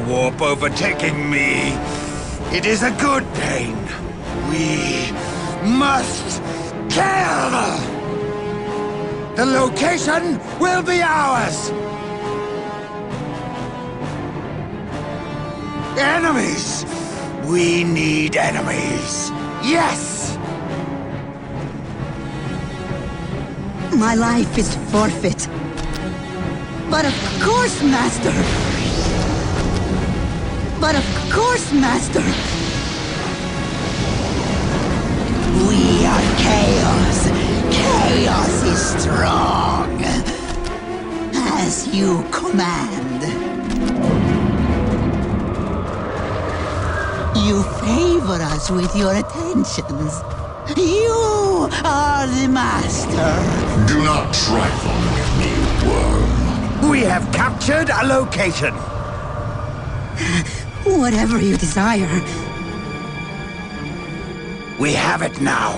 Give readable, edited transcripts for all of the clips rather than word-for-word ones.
warp overtaking me. It is a good pain. We must kill! The location will be ours! Enemies! We need enemies! Yes! My life is forfeit. But of course, Master! But of course, Master! We are chaos! Chaos is strong! As you command. You favor us with your attentions. You are the Master! Do not trifle with me, worm. We have captured a location. Whatever you desire. We have it now.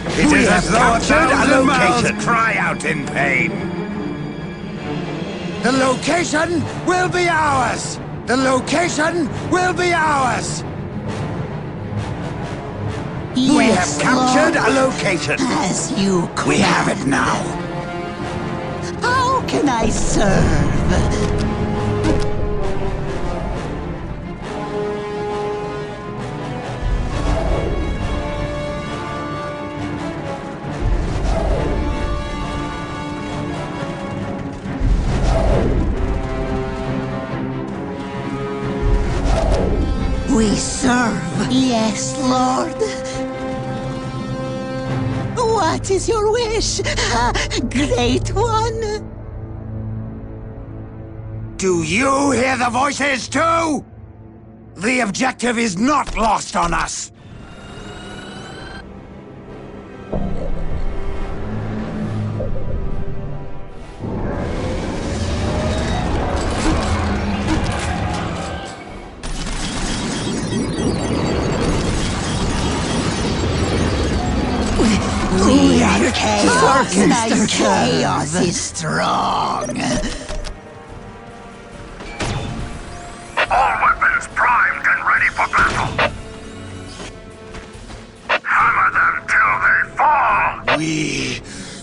It is as though a thousand mouths cry out in pain. The location will be ours! The location will be ours! Yes, we have captured Lord. a location. As you command. We have it now. How can I serve? We serve. Yes, Lord. What is your wish, Great One? Do you hear the voices too? The objective is not lost on us. We are chaos. Master Chaos is strong. All weapons primed and ready for battle. Hammer them till they fall. We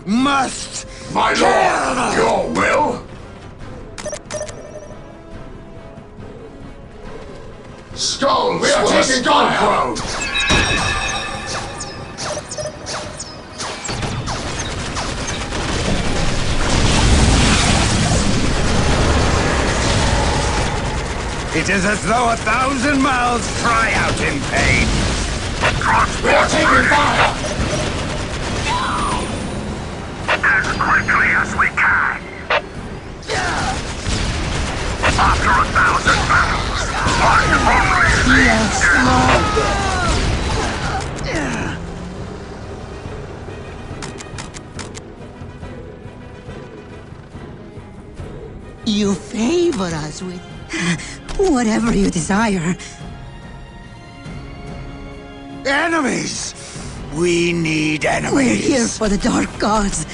must My lord, your will? Skull, we are taking control. It is as though 1,000 mouths cry out in pain. We are taking fire. As quickly as we can. After 1,000 battles, Yes, Lord. You favor us with whatever you desire. Enemies! We need enemies. We're here for the Dark Gods.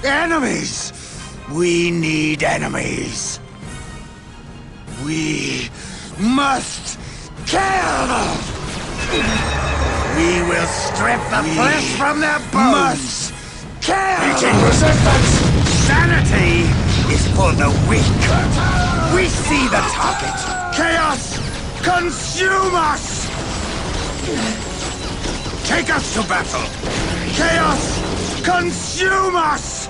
Enemies! We need enemies. We must kill them! We will strip the flesh from their bones! Must kill! Meeting resistance! Sanity is for the weak. We see the target. Chaos, consume us! Take us to battle. Chaos, consume us!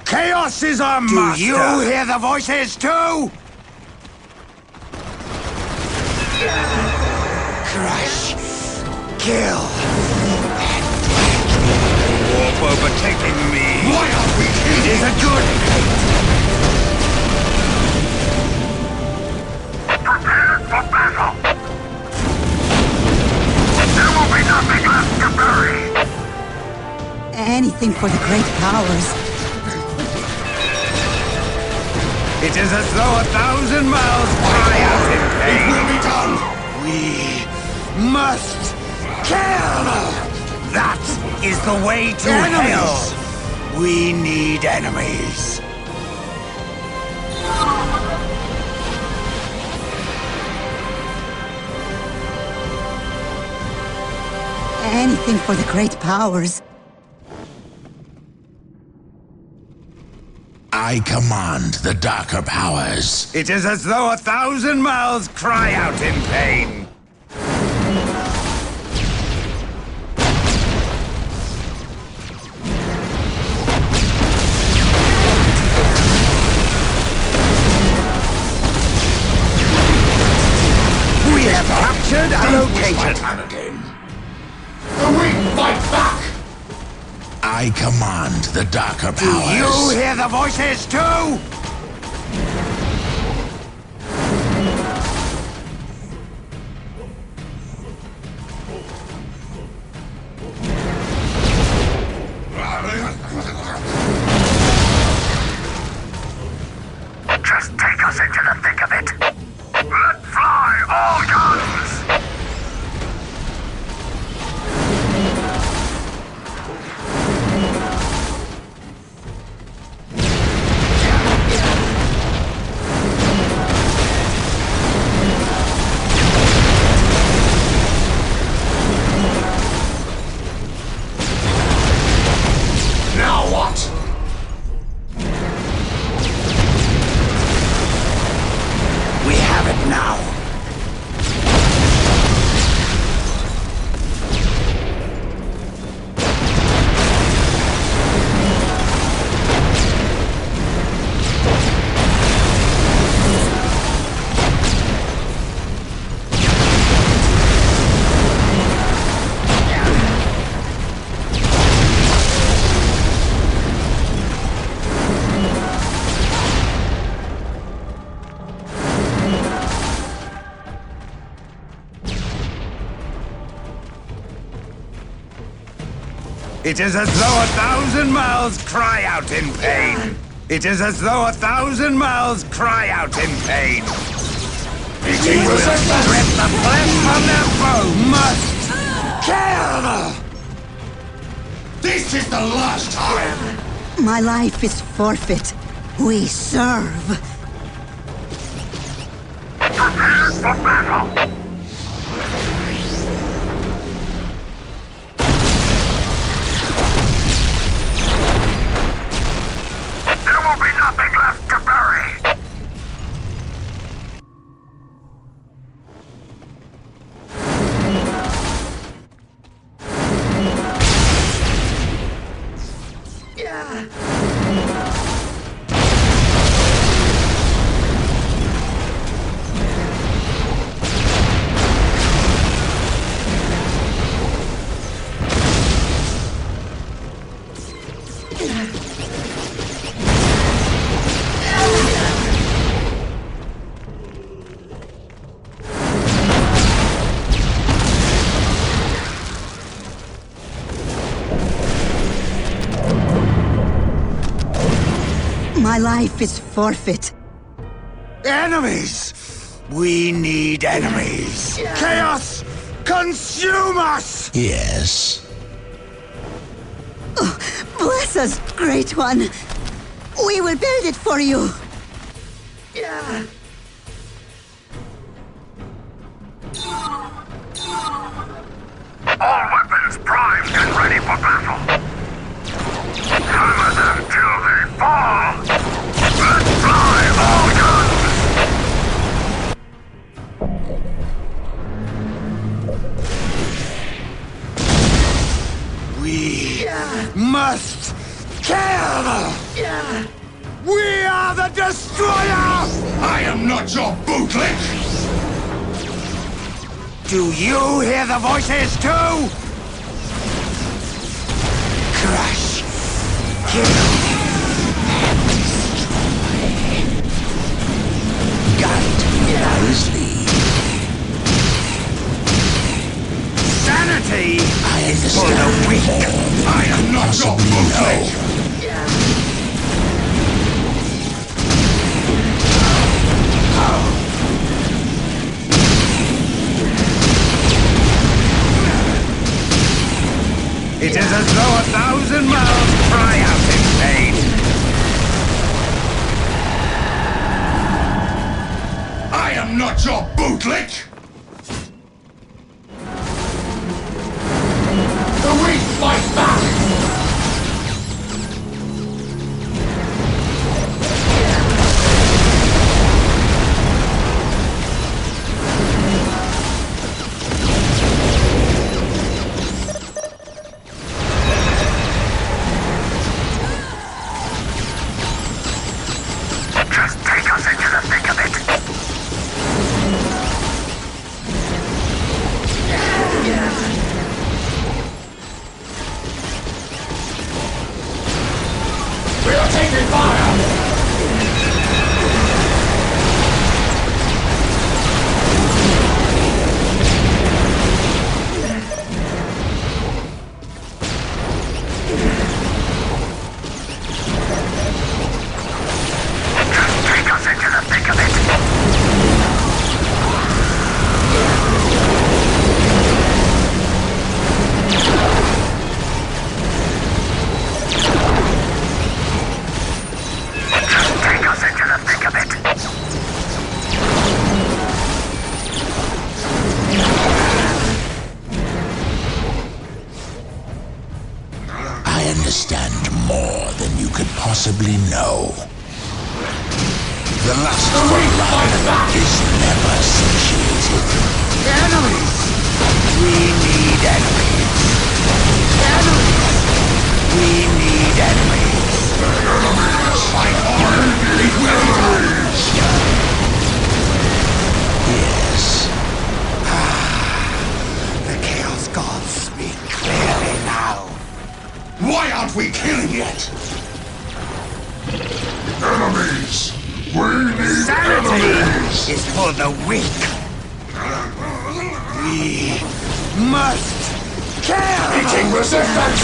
Chaos is our master! Do you hear the voices too? Crush, kill, and take. Warp overtaking me. Why are we here? It is a good fate. Prepare for battle! There will be nothing left to bury! Anything for the great powers. It is as though 1,000 mouths cry out in pain. It will be done! We must Kill! That is the way to hell! We need enemies. Anything for the great powers. I command the darker powers. It is as though 1,000 mouths cry out in pain. We have captured a location. Time again. The weak fight back. I command the darker powers. Do you hear the voices too? Just take us into the thick of it. Let fly all guns! Now what? We have it now. It is as though 1,000 mouths cry out in pain. It is as though 1,000 mouths cry out in pain. It will strip the flesh from their bones. Must kill! This is the last time. My life is forfeit. We serve. Prepare for battle! There will be nothing left to bury! My life is forfeit. Enemies! We need enemies! Chaos! Consume us! Yes. Bless us, Great One. We will build it for you. All weapons primed and ready for battle! Hammer them till they fall! Let's fly all guns! We must kill! We are the destroyer! I am not your bootlick. Do you hear the voices too? Crush, kill, and destroy. Guide wisely. Sanity is for the weak. I am not your bootlick. is as though 1,000 mouths cry out in pain. I am not your bootlick! The weak fight back! Just take us into the thick of it. We are taking fire! Take us into the thick of it. Take us into the thick of it. I understand more than you could possibly know. The lust for blood is never satiated. Enemies! We need enemies. Enemies! We need enemies. Fight hard, it will emerge! Yes. The Chaos Gods speak clearly now. Why aren't we killing yet? Enemies! We need Sanity enemies! is for the weak. We must kill! Meeting resistance!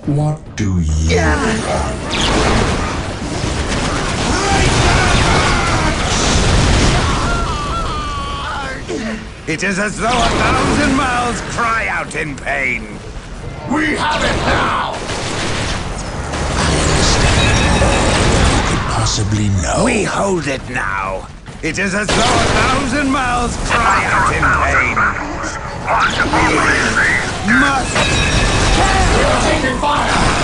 What do you It is as though 1,000 mouths cry out in pain. We have it now! You could possibly know. We hold it now. It is as though 1,000 mouths cry out in pain. We must We are taking fire!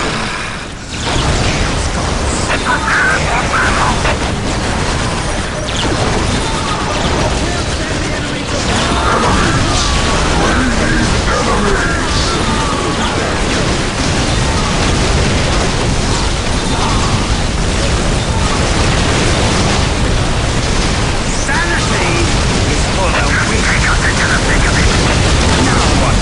Sanity is for the weak. Now what?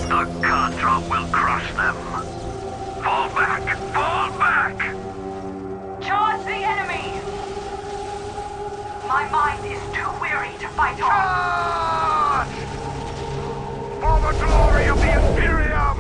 The card drop will crush them. Fall back! Fall back! Charge the enemy! My mind is too weary to fight on. Charge! For the glory of the Imperium!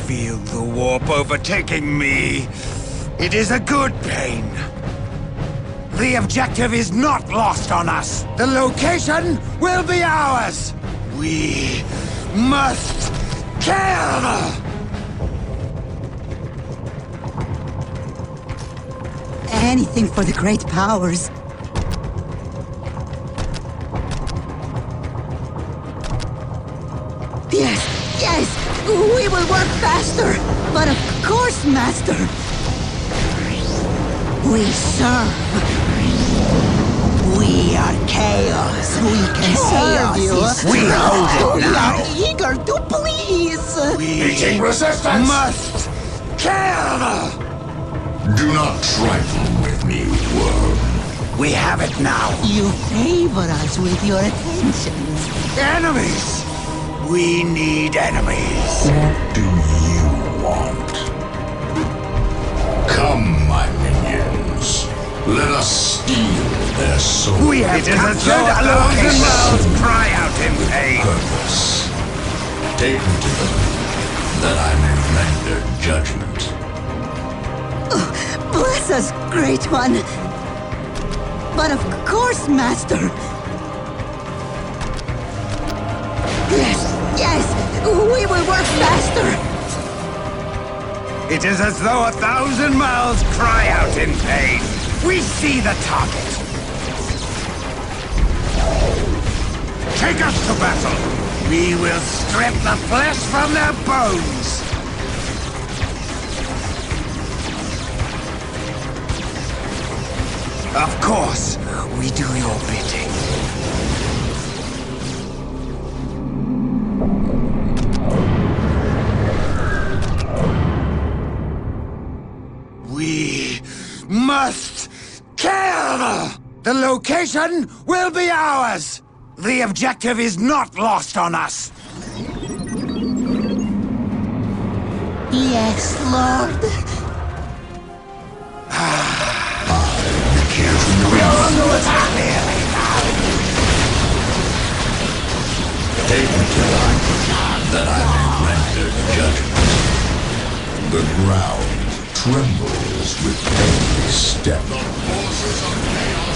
Feel the warp overtaking me. It is a good pain. The objective is not lost on us. The location will be ours. We must kill! Anything for the great powers. Yes, we will work faster. But of course, Master. We serve. We are chaos. We can serve you. We hold it We now. are eager to please. Meeting resistance! Must kill! Do not trifle with me, worm. We have it now. You favor us with your attentions. Enemies! We need enemies. What do you want? Come, my minions. Let us steal their souls. We have captured a thousand mouths cry out in pain. Purpose. Take me to them, that I may render judgment. Bless us, Great One. But of course, Master. Yes, we will work faster. It is as though 1,000 mouths cry out in pain. We see the target. Take us to battle. We will strip the flesh from their bones. Of course, we do your bidding. We must kill! The location will be ours! The objective is not lost on us! Yes, Lord. We are under attack! Take me to them, that I may render judgment. The ground trembles with every step.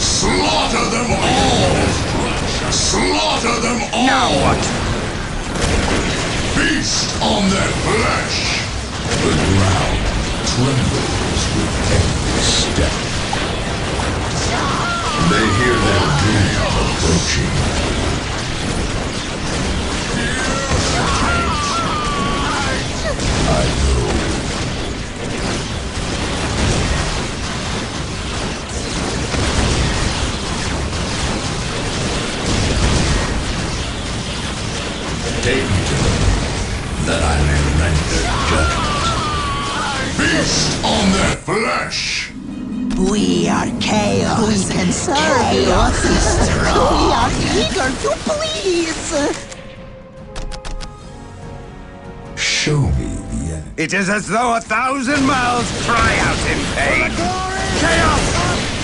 Slaughter them all! Slaughter them all! Now what? Feast on their flesh! The ground trembles with every step. They hear their doom approaching. I know. Take me to them, that I may render judgment. Feast on their flesh! We are chaos. We can serve you. We are eager to please. Show me the enemy. It is as though 1,000 mouths cry out in pain. Chaos!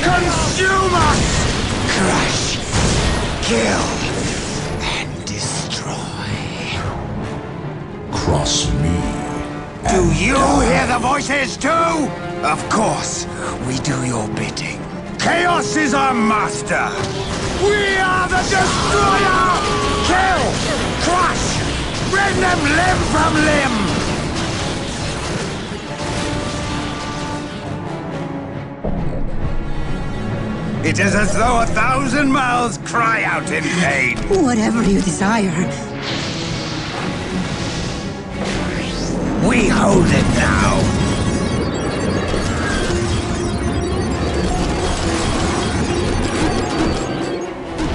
Consume us! Crush, kill, and destroy. Cross me. Do you hear the voices too? Of course, we do your bidding. Chaos is our master. We are the destroyer! Kill! Crush! Rend them limb from limb! It is as though 1,000 mouths cry out in pain. Whatever you desire. We hold it now.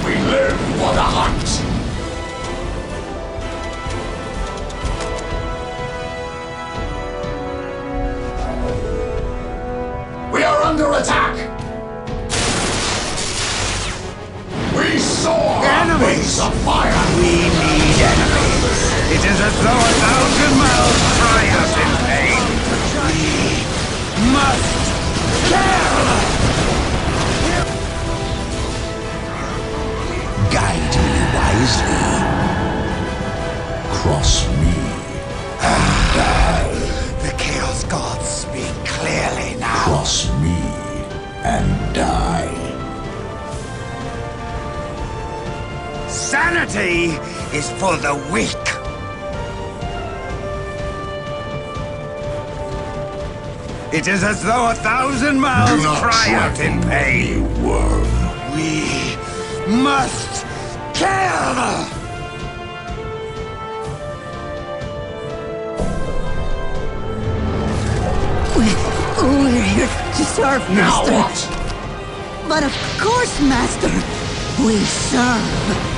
We live for the hunt. We are under attack. We saw Enemies of fire. We need enemies. It is as though 1,000 mouths cry out in pain. We must kill! Guide me wisely. Cross me. The Chaos Gods speak clearly now. Cross me and die. Humanity is for the weak. It is as though 1,000 mouths cry out in pain. We must kill! We're here to serve, Master. Now what? But of course, Master, we serve.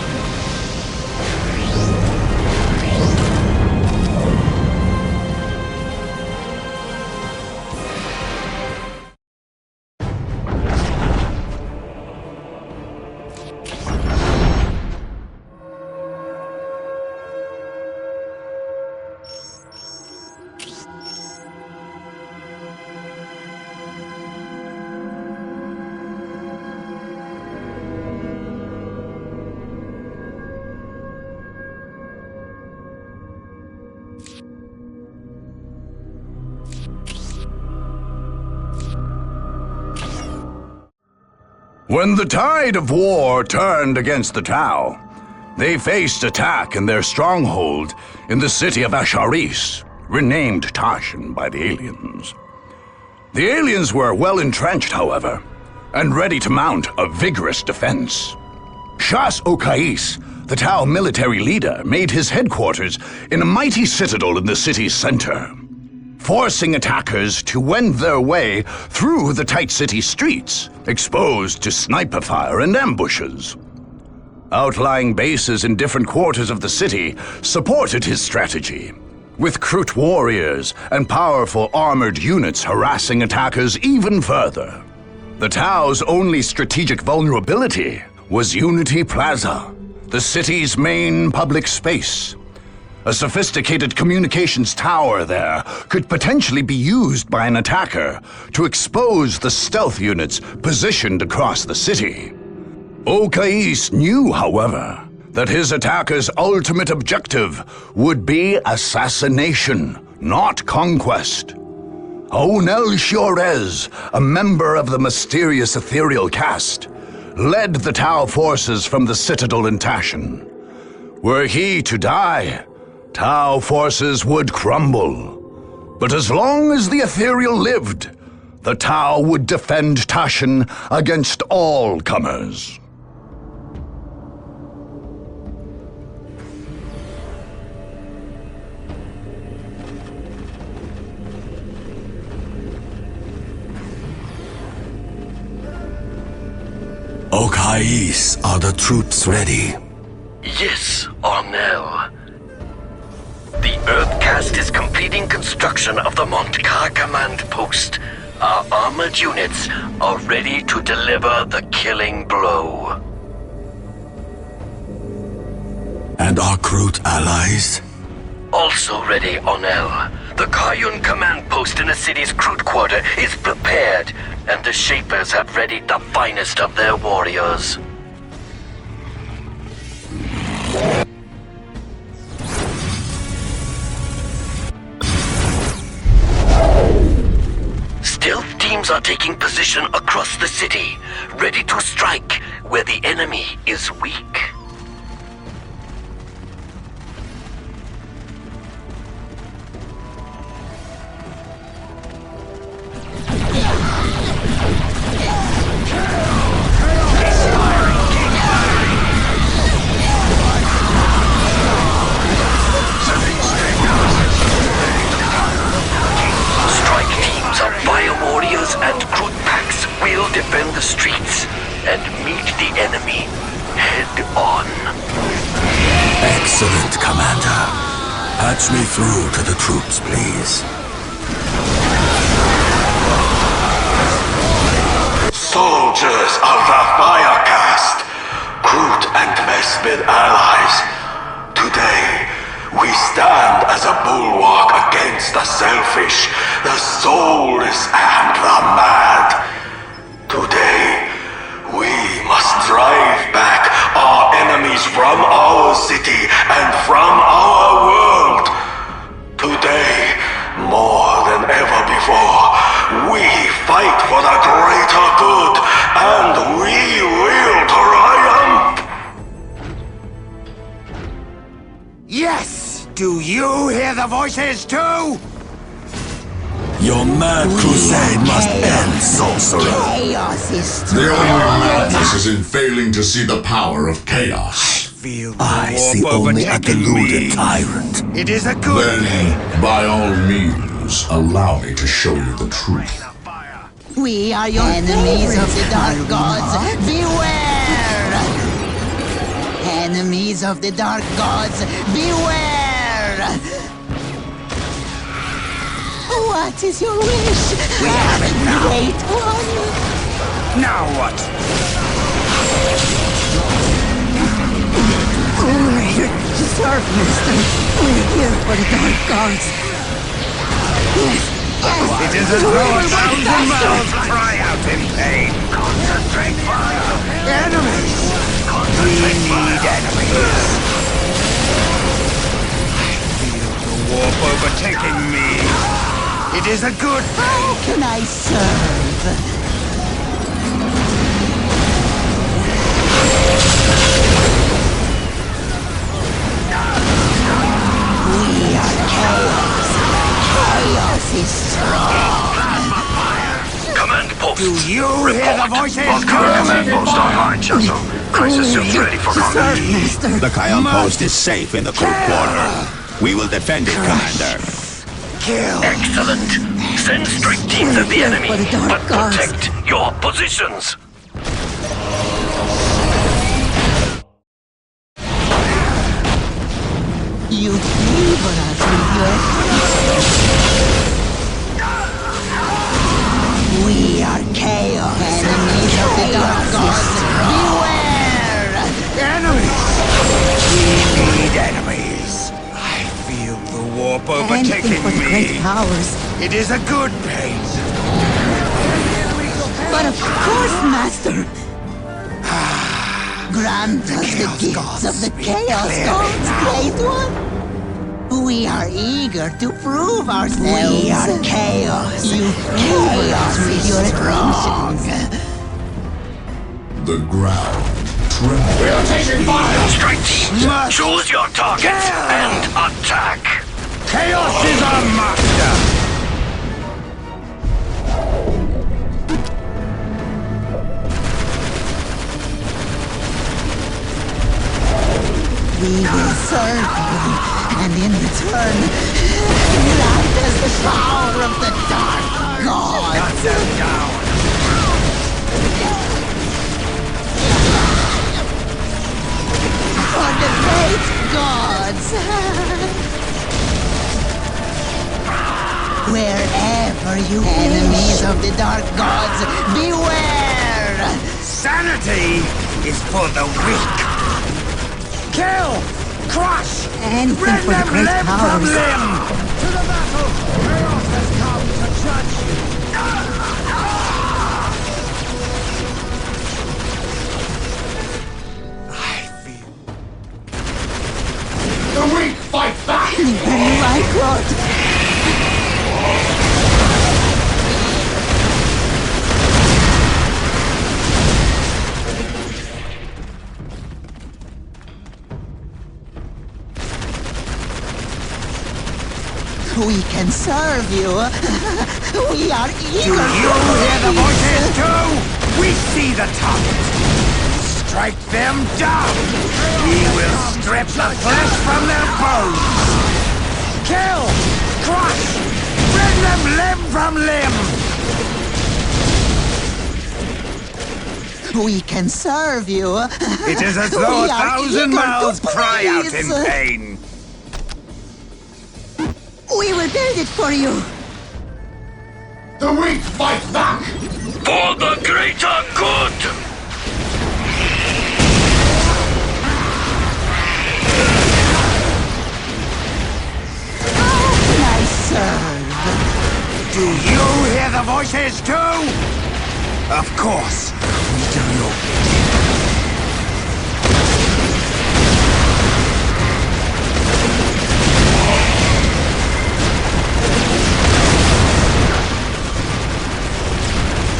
When the tide of war turned against the Tau, they faced attack in their stronghold in the city of Asharis, renamed Tashin by the aliens. The aliens were well entrenched, however, and ready to mount a vigorous defense. Shas Okais, the Tau military leader, made his headquarters in a mighty citadel in the city's center, forcing attackers to wend their way through the tight city streets, exposed to sniper fire and ambushes. Outlying bases in different quarters of the city supported his strategy, with Krut warriors and powerful armored units harassing attackers even further. The Tau's only strategic vulnerability was Unity Plaza, the city's main public space. A sophisticated communications tower there could potentially be used by an attacker to expose the stealth units positioned across the city. Okais knew, however, that his attacker's ultimate objective would be assassination, not conquest. Onel Shiorez, a member of the mysterious ethereal caste, led the Tau forces from the citadel in Tashin. Were he to die, Tau forces would crumble. But as long as the ethereal lived, the Tau would defend Tashin against all comers. Okais, are the troops ready? Yes, Ornell. The Earth Caste is completing construction of the Montkar command post. Our armored units are ready to deliver the killing blow. And our Krut allies? Also ready, Ornell. The Kayun command post in the city's Krut quarter is prepared, and the Shapers have readied the finest of their warriors. Stealth teams are taking position across the city, ready to strike where the enemy is weak. And Krut packs will defend the streets and meet the enemy head on. Excellent, Commander. Patch me through to the troops, please. Soldiers of the Fire Caste, Krut and Mespid allies, today we stand as a bulwark against the selfish, the soulless, and the mad. Today, we must drive back our enemies from our city and from our world. Today, more than ever before, we fight for the greater good, and we will triumph! Do you hear the voices too? Your mad crusade must end, sorcerer. Chaos is strong. The only madness is in failing to see the power of chaos. Feel the I see warp only a overtaking deluded me. tyrant. It is a good pain. Then, by all means, allow me to show you the truth. We are your enemies of the dark gods. Beware! Enemies of the dark gods, beware! What is your wish? We have it now. Great one! Now what? Serve, Master. We're here for the dark gods. Yes, yes! It is as though 1,000 mouths cry out in pain. Concentrate fire! Enemies! We need enemies. I feel the warp overtaking me. It is a good How can I serve? We are chaos. Chaos is strong. Command post! Do you hear the voices? Command post online, Shuttle. Crisis suits ready for combat. Serve, Master. The Kion post is safe in the crew quarter. We will defend it, Commander. Kill. Excellent. Send strike teams at the enemy, For the dark but gods. protect your positions. You favor us with your We are chaos. Enemies of the dark gods. Beware! Enemies! We need enemies. I feel the warp overtaking for the great me. powers. It is a good pain. But of course, Master. Grant us the Chaos gifts gods of the speak Chaos clearly Gods, now. Great One. We are eager to prove ourselves. We are chaos. You favor us with your attentions. The ground trembles. We are taking fire! Strike teams, Must choose your targets kill. and attack. Chaos is our master. We will serve you, and in return, grant us the power of the dark gods. Cut them down. For the great gods. Wherever you enemies of the dark gods, beware! Sanity is for the weak. Kill! Crush! Anything Rend for the them great limb from powers. limb! To the battle! Chaos has come to judge you! I feel... The weak fight back! Very right, Lord. We can serve you. We are eager. Do you hear the voices too? We see the target. Strike them down. We will strip the flesh from their bones. Kill! Crush! Rend them limb from limb! We can serve you. It is as though We are 1,000 eager mouths to cry out in please. pain. We will build it for you. The weak fight back! For the greater good! How can I serve? Do you hear the voices too? Of course. We do your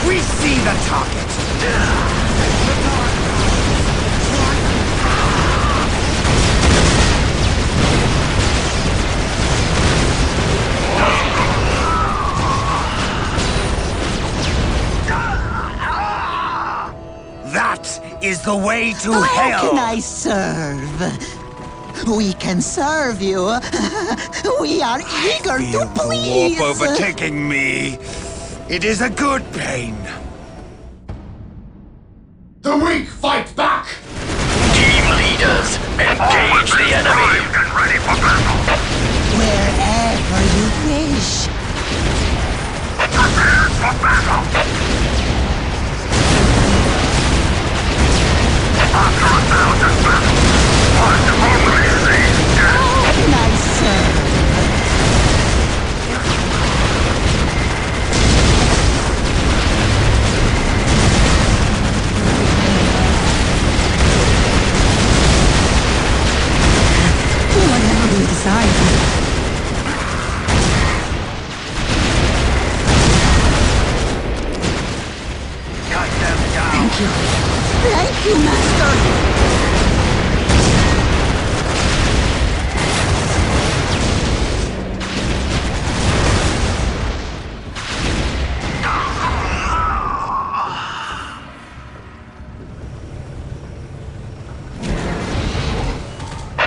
We see the target. What is the way to How hell? can I serve? We can serve you. We are eager Feel to the please. warp overtaking me. It is a good pain. The weak fight back! Team leaders, engage the enemy. And ready for battle. Wherever you wish. Prepare for battle. After 1,000 battles, one only sees death. How can I serve? Whatever you decide. Cut them down. Thank you, Master.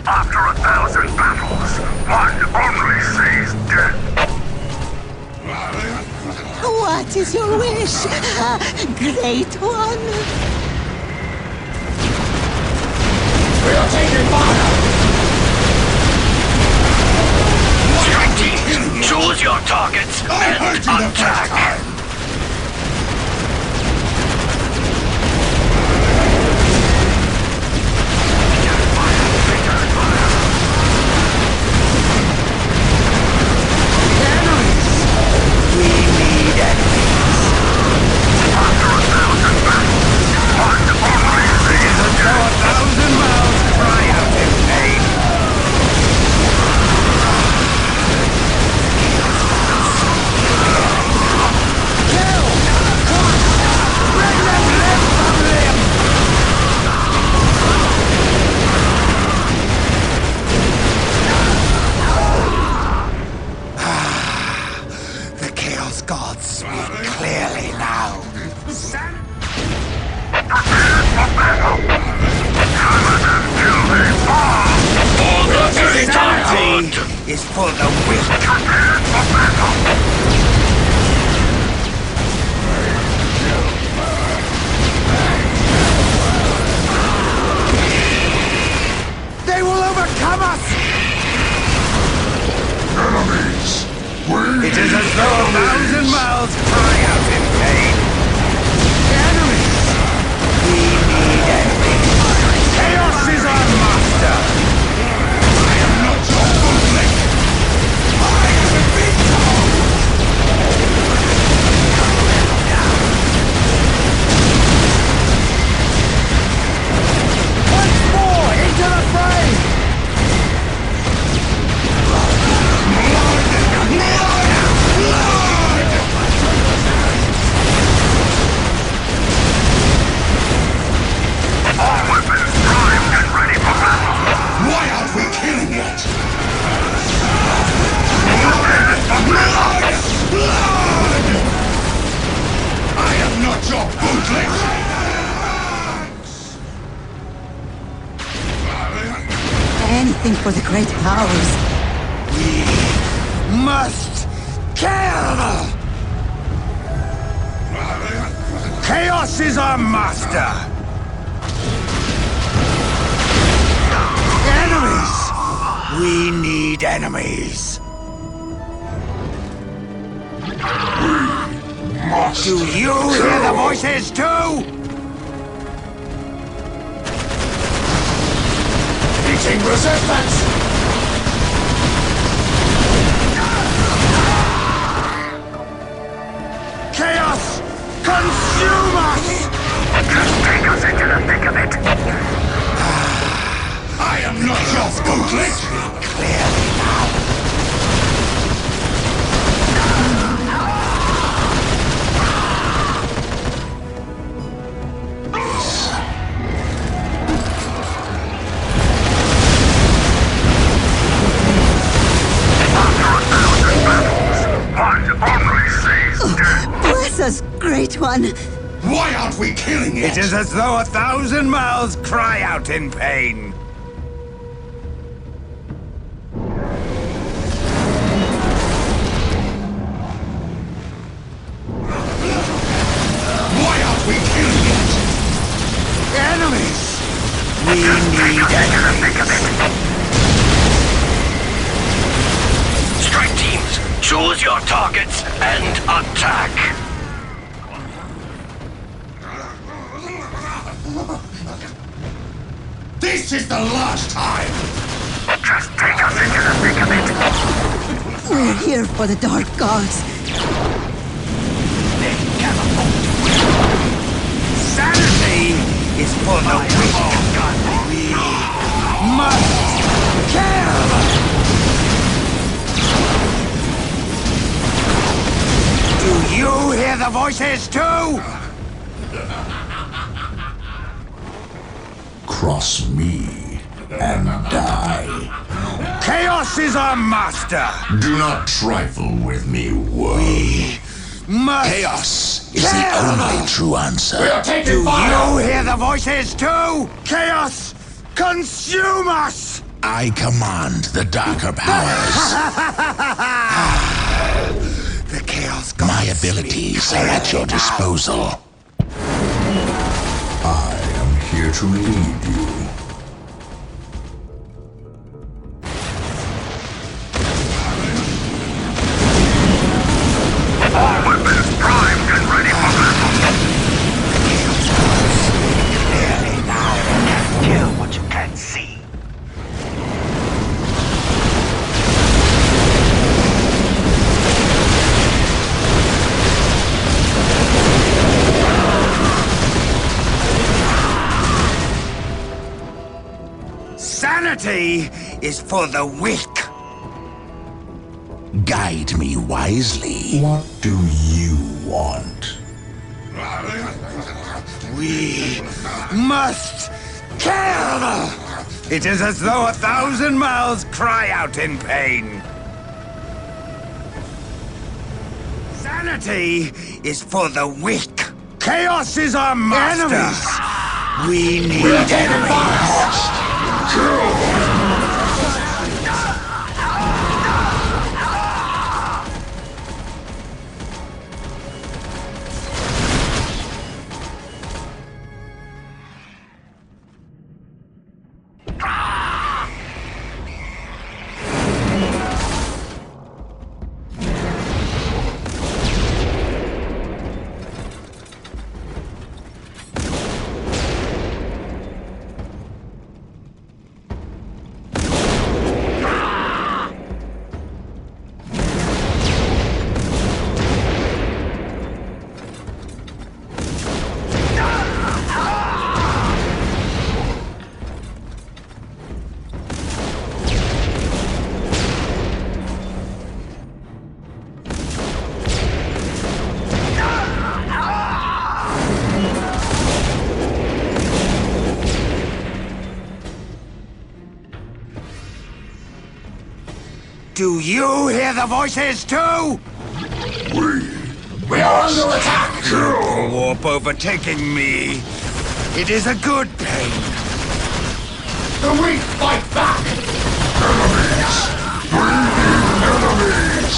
After 1,000 battles, one only sees death. What is your wish, great one? We are taking fire! Strike team, choose your targets I and heard you the first attack. time! We need enemies. After 1,000 battles, one only sees As though 1,000 mouths cry out in pain. Kill! Cut! Bring them limb from limb! The Chaos Gods speak clearly now. Eternity is for the weak. They will overcome us! Enemies! It is as though 1,000 mouths cry out in pain. Enemies! We need enemies. Chaos is our master! I am not your bootleg! I am a big dog! Once more into the fray! All weapons primed and ready for battle. Why aren't we killing yet? I am not your bootleg! Anything for the great powers. Must kill! Chaos is our master! Enemies! We need enemies! Do you hear the voices too? Meeting resistance! Chaos! Consume us! Just take us into the thick of it. I am not your bootleg! Clearly now. One only sees death. Bless us, great one. Why aren't we killing it? It is as though 1,000 mouths cry out in pain. Why aren't we killing it? Enemies! We need enemies. Strike teams, choose your targets and attack. This is the last time! Just take us into the thick of it. We're here for the Dark Gods. Sanity is for the weak. We must kill! Do you hear the voices too? Cross me and die. Chaos is our master. Do not trifle with me, world. We must Chaos is kill! the only true answer. We are taking Do fire! you hear the voices too? Chaos, consume us! I command the darker powers. The Chaos Gods. My abilities are at your disposal. I am here to lead you. All weapons primed and ready for battle. Clearly now, can't kill what you can't see. Sanity is for the weak. Guide me wisely. What do you want? We must kill! It is as though 1,000 mouths cry out in pain. Sanity is for the weak. Chaos is our master. Enemies. We need enemies. Do you hear the voices too? We are under attack! A warp overtaking me. It is a good pain. The weak fight back! Enemies! We need enemies!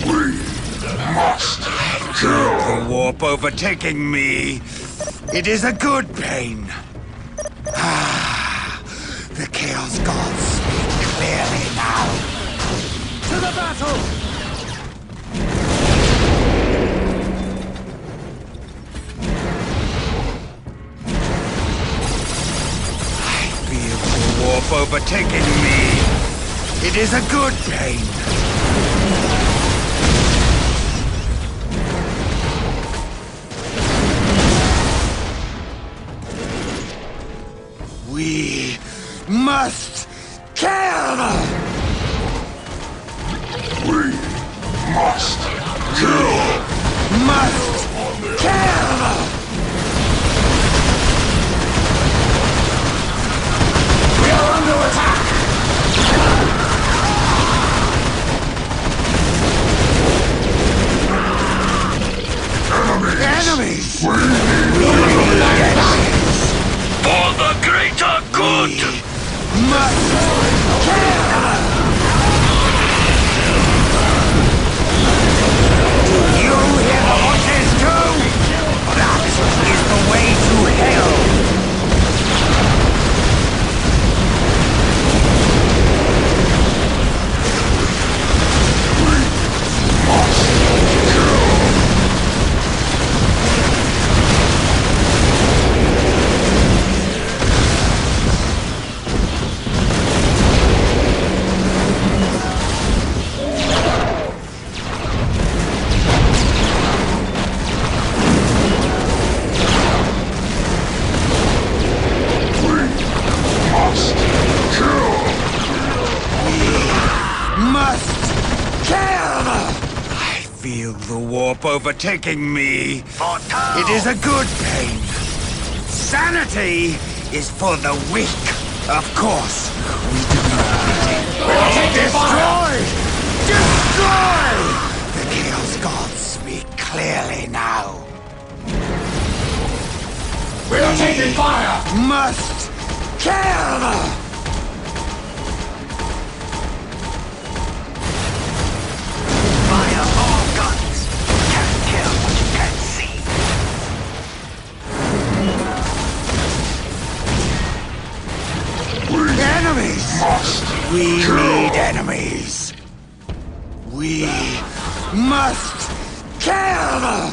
We must kill! A warp overtaking me. It is a good pain. The Chaos Gods speak clearly now. To the battle! I feel the warp overtaking me. It is a good pain. We must kill! We must kill! Must kill! We are under attack! We need enemies. For the greater good! Must kill! Do you hear the voices too? That is the way to hell. Overtaking me. It is a good pain. Sanity is for the weak. Of course, we do not destroy! Destroy! The Chaos Gods speak clearly now. We are taking fire! Must kill! We need enemies. We must kill!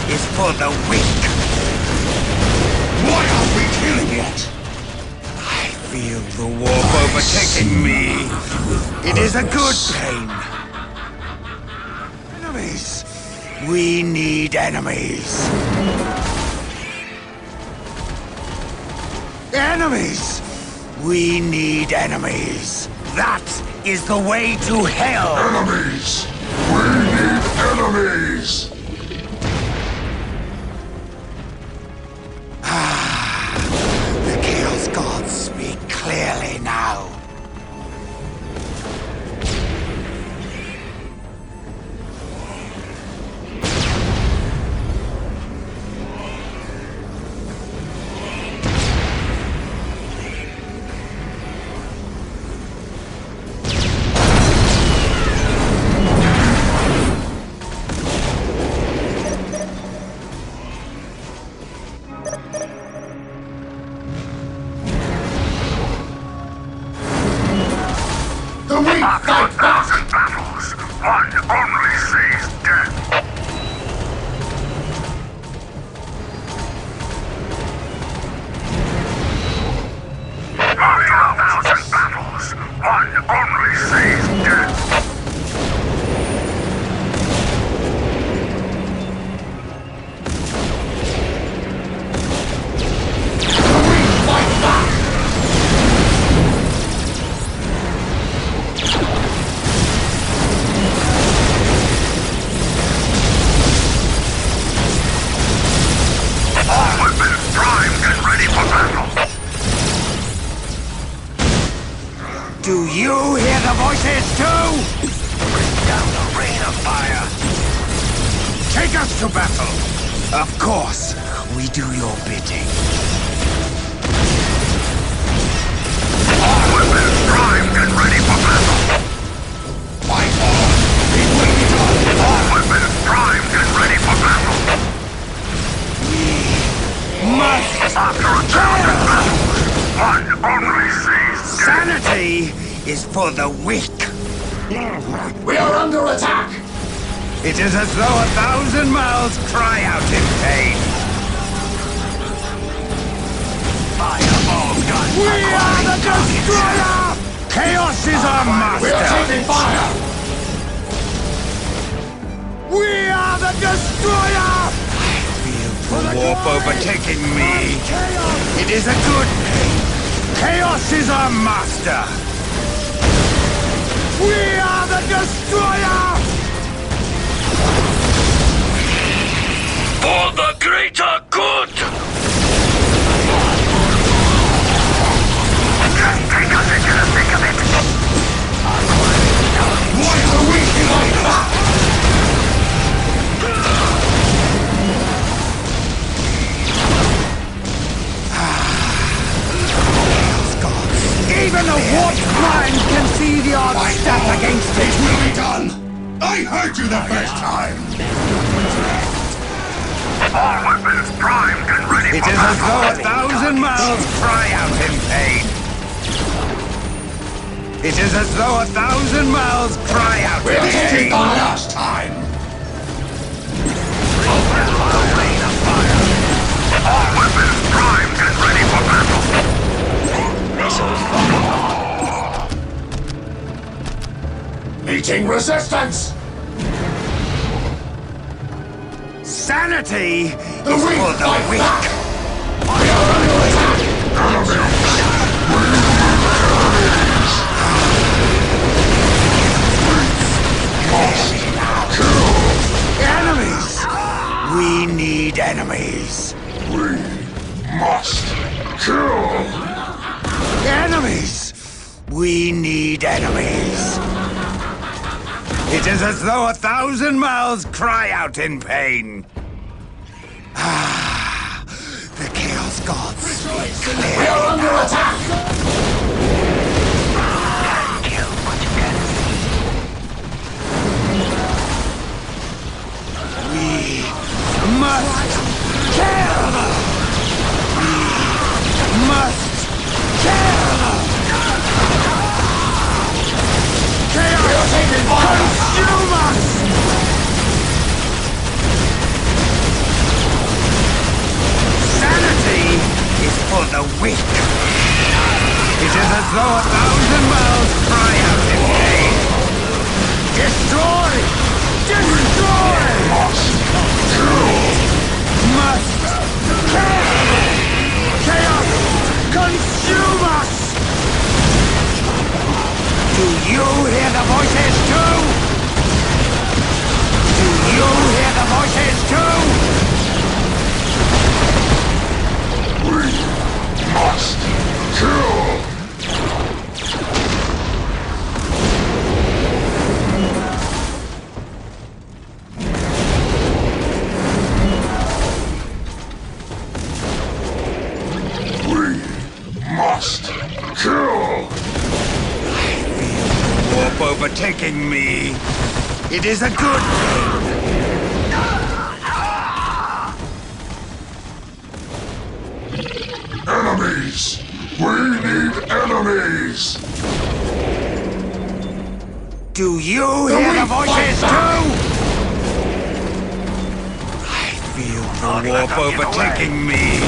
Is for the weak. Why are we killing it? I feel the warp overtaking me. It is a good pain. Enemies. We need enemies. Enemies. We need enemies. That is the way to hell. Enemies. We need enemies. The Chaos Gods speak clearly now. Do you hear the voices too? Bring down the rain of fire. Take us to battle. Of course, we do your bidding. All weapons primed and ready for battle. Fight on! It will be done! All weapons primed and ready for battle. We must After 1,000 battles, one only sees death. Sanity is for the weak. We are under attack! It is as though 1,000 mouths cry out in pain. Fire all guns. We are the destroyer! Chaos is our We are master! taking fire! We are the destroyer! I feel the warp overtaking me. It is a good pain. Chaos is our master! We are the destroyer! For the greater good! Just take us into the thick of it! Why are we like that? Even a warped mind can see the odds stacked against it! It will be done! I heard you the first time! All weapons primed and ready It for is as though battle. 1,000 mouths cry out in pain! It is as though 1,000 mouths cry out in This is pain! the last time! All weapons primed and ready for battle. Meeting resistance! Sanity The is weak for the fight weak! back! We are under attack! Enemies! We need enemies! We must kill. Enemies! We need enemies! It is as though 1,000 mouths cry out in pain! Ah, the Chaos Gods speak clearly. We are under attack! We must kill! We must kill! Chaos consume us! Sanity is for the weak. It is as though 1,000 mouths cry out in pain. Destroy! Destroy! Must kill! Chaos consume us! Do you hear the voices too? Do you hear the voices too? We must kill. We must kill. Warp overtaking me. It is a good thing. Enemies! We need enemies! Do you hear the voices too? I feel the warp overtaking me.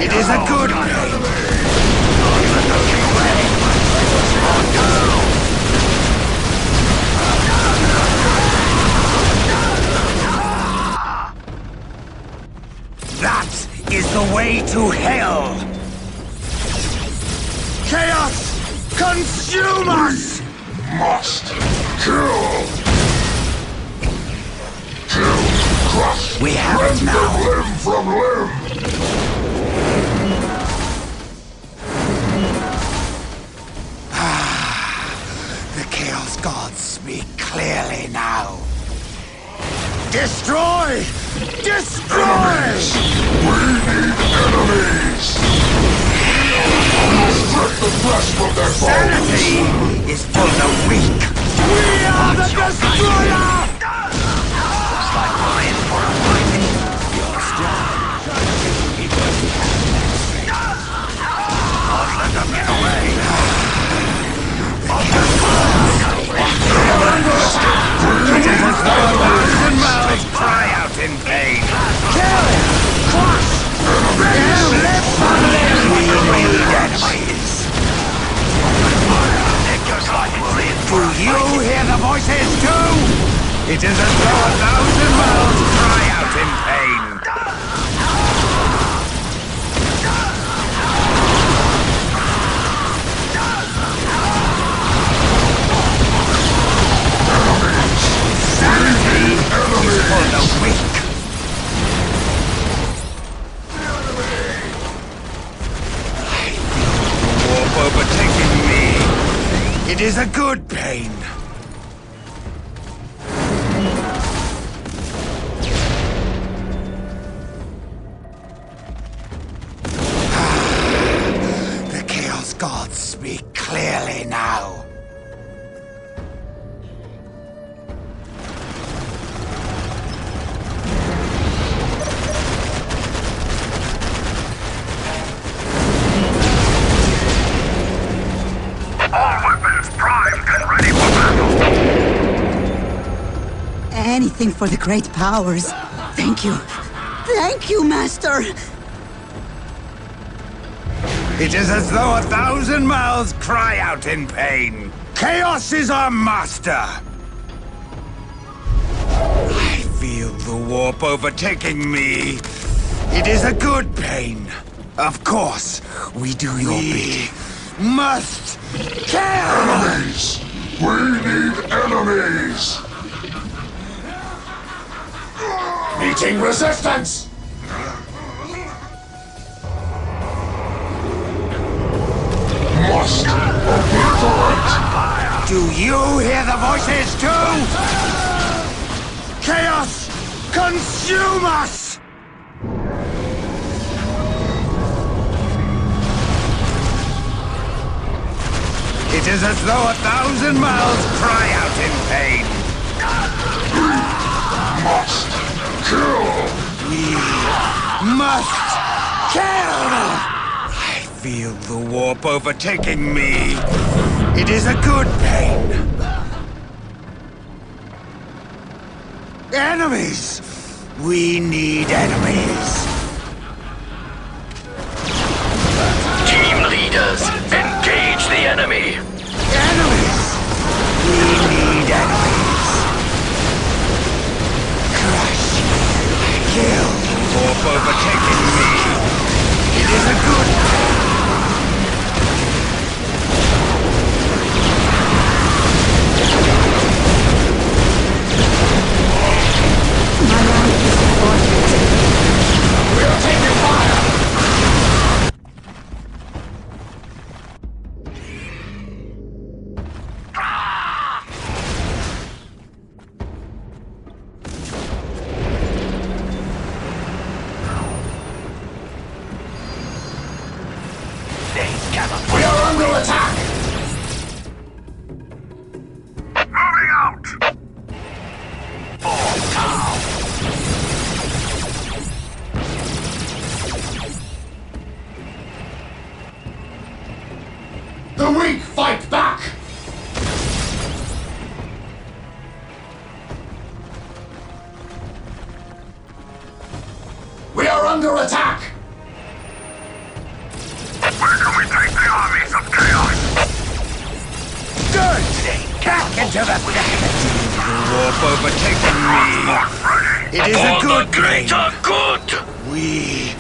It is a good thing. That is the way to hell! Chaos, consume us! Must kill. Kill, crush, We have it rend now. them limb from limb. The Chaos Gods speak clearly now. Destroy! Destroy! We need enemies. We'll strip the flesh from their bones. Sanity is for the weak. We are the destroyer! Looks like we're in for a fight. You're strong. I'll let them get away. It is as though 1,000 mouths cry out in pain. Kill! Crush! Kill! We need enemies. Do you hear the voices too? It is as though 1,000 mouths cry out in pain. It is a good pain. The Chaos Gods speak clearly now. Anything for the great powers. Thank you. Thank you, Master. It is as though 1,000 mouths cry out in pain. Chaos is our master. I feel the warp overtaking me. It is a good pain. Of course, we do your bidding. Must kill! Enemies! We need enemies! Meeting resistance! Must obliterate! Do you hear the voices too? Chaos, consume us! It is as though 1,000 mouths cry out in pain. Must kill! We must kill! I feel the warp overtaking me. It is a good pain. Enemies! We need enemies. Team leaders, engage the enemy. Enemies! We need enemies. Crush. Kill. Warp overtaking me. It is a good We are taking fire! We are under attack! Moving out! The weak fight back! We are under attack! Where can we take the armies of chaos? good! Back into the thick. The warp overtaking me. It is a For good the greater thing. good! We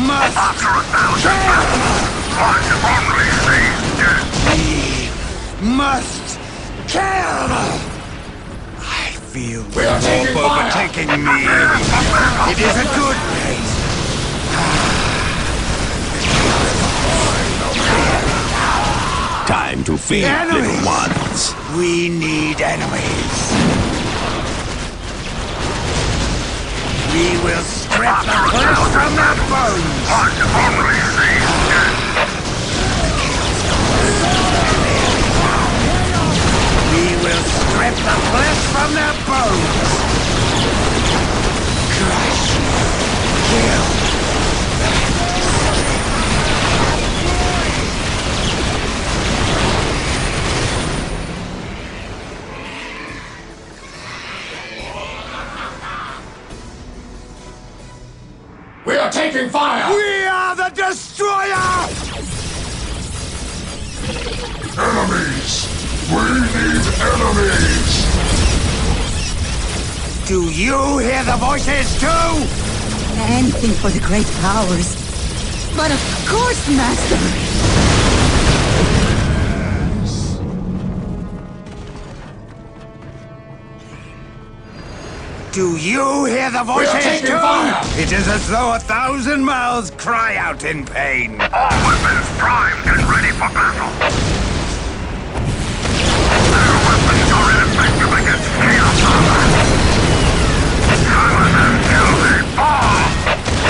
must After 1,000 battles, one only stays dead. We must kill! I feel the We are taking warp fire. overtaking me. It is a good thing. Time to feed, Enemies. little ones. We need enemies. We will strip the flesh from their bones. One only stays dead. We will strip the flesh from their bones. Crush. Kill. We are taking fire! We are the destroyer! Enemies! We need enemies! Do you hear the voices too? Anything for the great powers. But of course, Master! Do you hear the voices taking too? fire! It is as though 1,000 mouths cry out in pain. All weapons primed and ready for battle.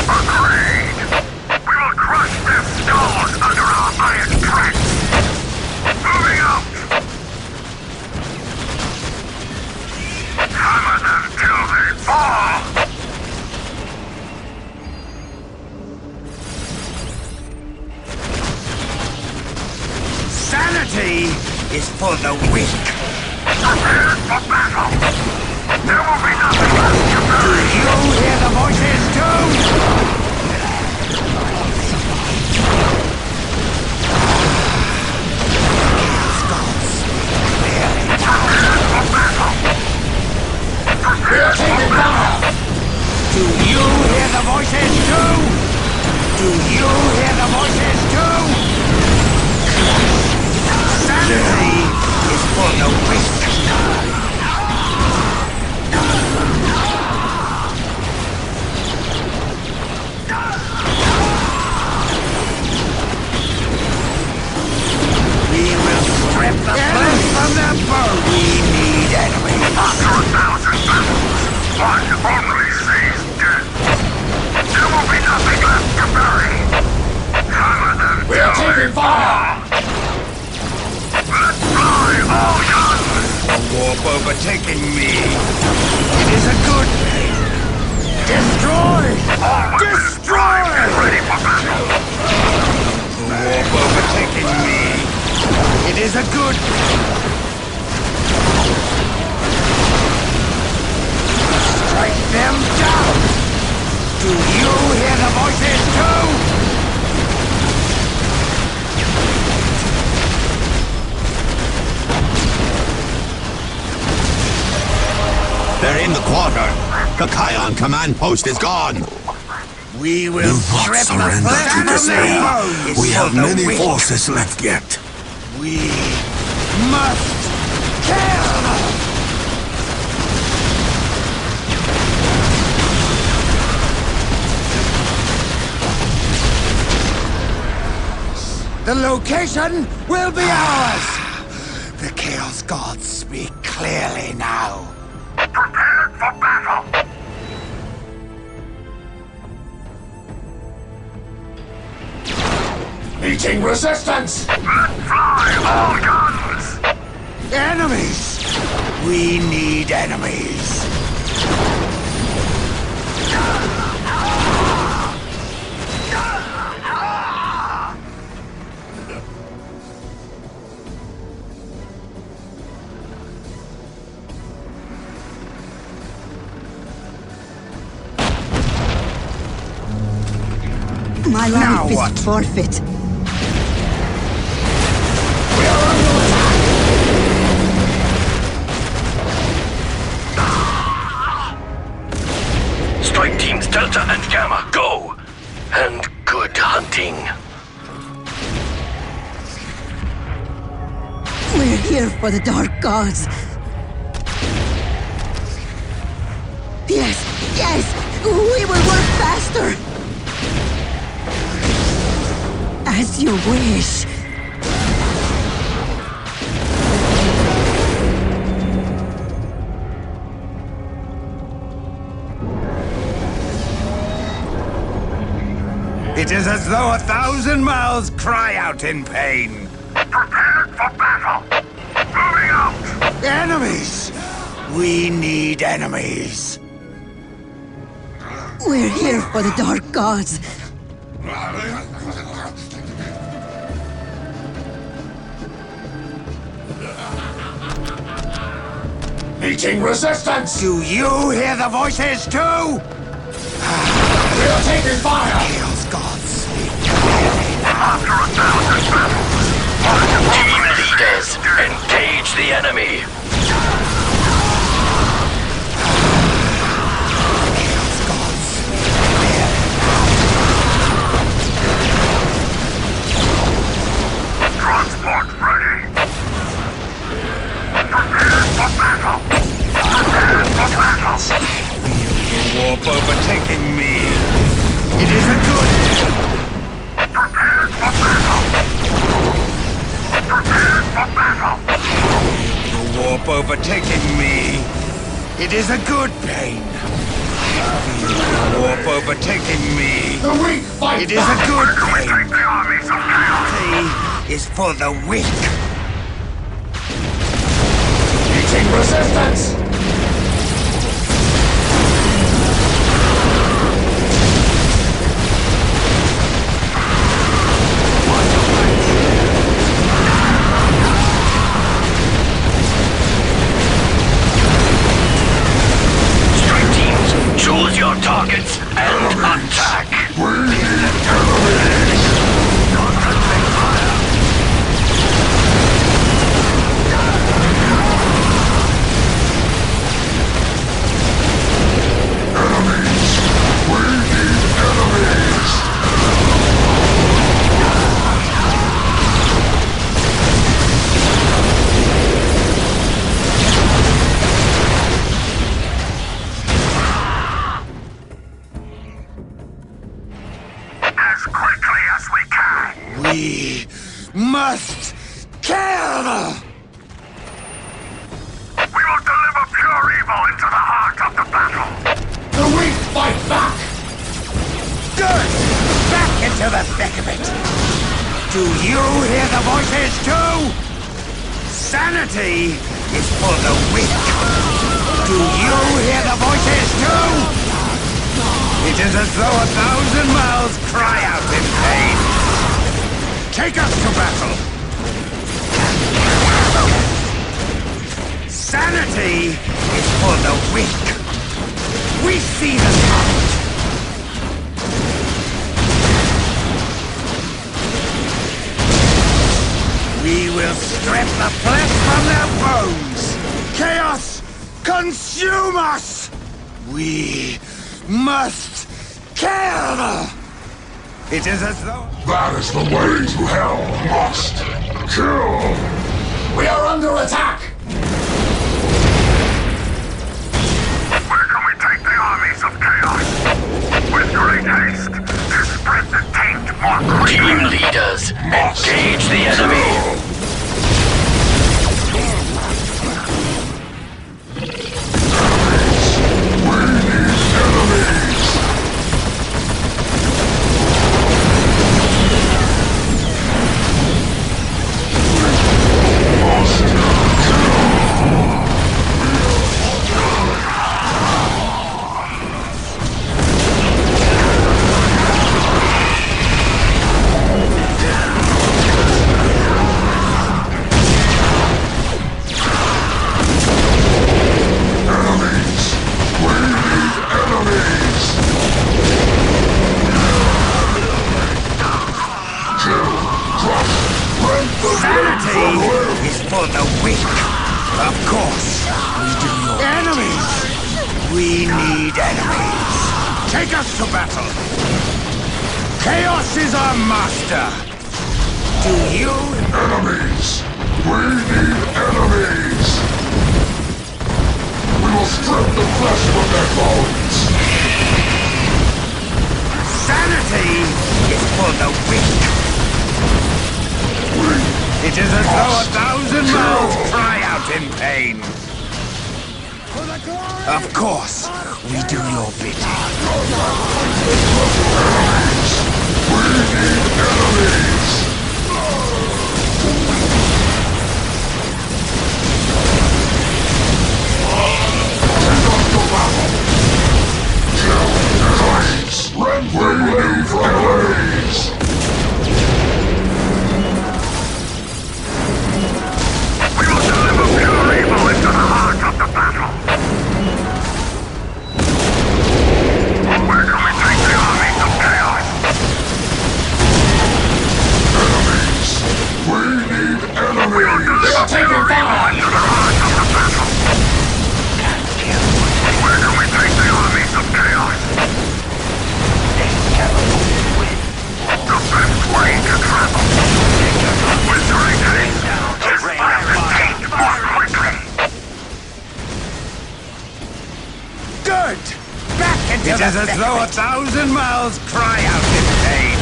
Acclaimed! We will crush their skulls under our iron tread! Moving out! Hammer them till they fall! Sanity is for the weak. Prepare for battle! There will be nothing left to bury! You hear the voices too? We are taking fire! Do you hear the voices too? Do you hear the voices too? Sanity is for the weak. We will strip the flesh from their bones. We need enemies. After 1,000 battles, one only sees death. There will be nothing left to bury. Hammer them We are taking fire! Let's fly all guns! A warp overtaking me. It is a good thing. Destroy! Destroy! Get ready for battle! A warp overtaking me. It is a good thing. Strike them down! Do you hear the voices too? They're in the quarter. The Kion command post is gone. We will strip the flesh from their bones. We have many weak. forces left yet. We must kill! The location will be ours! The Chaos Gods speak clearly now. Prepared for battle! Meeting resistance! Let's fly all guns! Enemies! We need enemies! My Now life is what? forfeit. We are under attack! Strike teams Delta and Gamma, go! And good hunting. We're here for the Dark Gods. Yes, yes! We will work faster! As you wish. It is as though 1,000 mouths cry out in pain. Prepared for battle! Moving out! Enemies! We need enemies. We're here for the Dark Gods. Meeting resistance! Do you hear the voices too? We are taking fire! Chaos Gods speak clearly now. After 1,000 battles, Team leaders, engage the enemy. Chaos Gods speak clearly now. transport ready! Prepared for battle! Prepared for battle! The warp overtaking me. It is a good thing. Prepared for battle! Prepared for battle! The warp overtaking me. It is a good pain. Feel the warp overtaking me. The weak fight It is a good pain. Take the armies of chaos. Sympathy is for the weak. Meeting resistance! Strike teams, choose your targets and attack. We need enemies! As quickly as we can. We must kill. We will deliver pure evil into the heart of the battle. The weak fight back! Good. Back into the thick of it. Do you hear the voices too? Sanity is for the weak. Do you hear the voices too? It is as though 1,000 mouths cry out in pain. Take us to battle. Sanity is for the weak. We see the light. We will strip the flesh from their bones. Chaos, consume us. We must kill. It is as though... That is the way to hell. Must kill! We are under attack! Where can we take the armies of chaos? With great haste, to spread the taint more quickly. Team leaders, engage the enemy. Sanity is for the weak. Of course, we do your enemies. We need enemies. Take us to battle. Chaos is our master. Do you? Enemies! We need enemies! We will strip the flesh from their bones! Sanity is for the weak. It is as though 1,000 mouths cry out in pain. Of course, we do your bidding. We need enemies! Take up the battle! Kill enemies! We need enemies! We will deliver pure evil into the heart of the battle. Where can we take the armies of chaos? Enemies! We need enemies! They are taking fire into the heart of the battle. Where can we take the armies of chaos? The best way to travel. With great haste, to spread the taint more quickly. Good! Back into it is as though 1,000 mouths cry out in pain.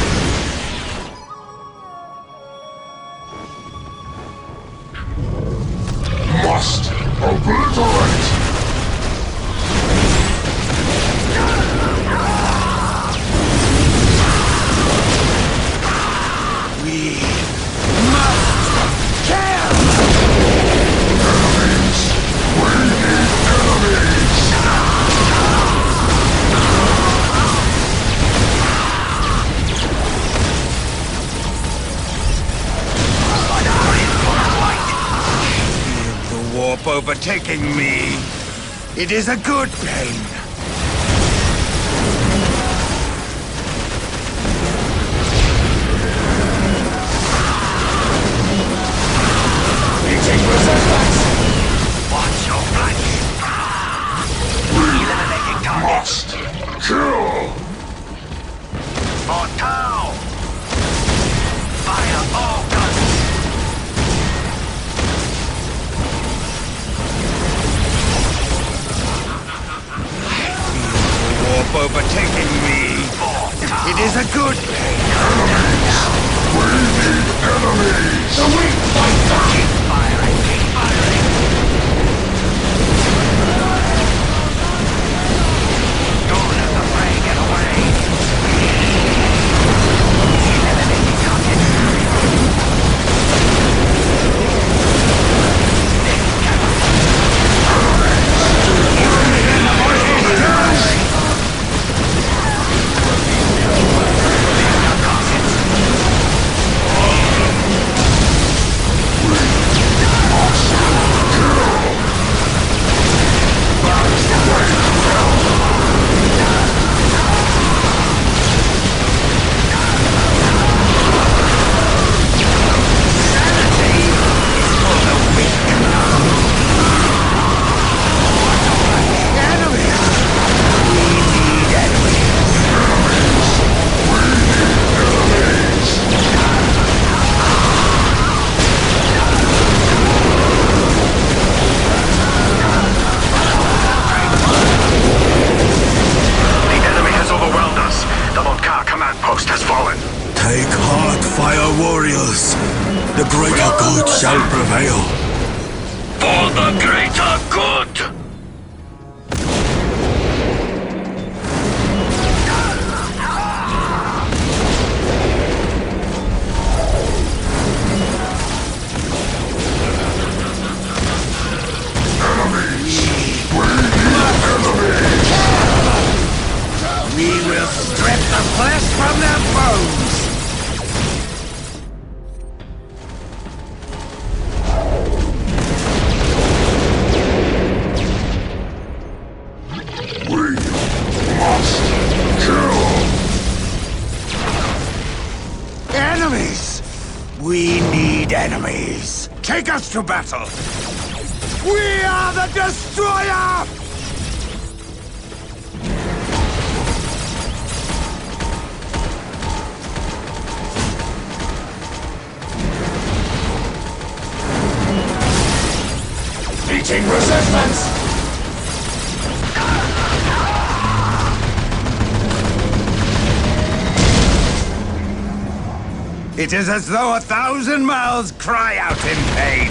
Must obliterate! overtaking me. It is a good pain. Meeting resistance! Watch your flank. Eliminating targets. Must kill! For Tau. Fire all guns. Warp overtaking me. It is a good pain. We need enemies! The weak fight back! Keep firing, keep firing. Don't let the prey get away. Eliminating targets. Take heart, fire warriors. The greater good shall prevail. For the greater good! We will strip the flesh from their bones. We must kill! Enemies! We need enemies. Take us to battle. We are the destroyer! Meeting resistance! It is as though 1,000 mouths cry out in pain.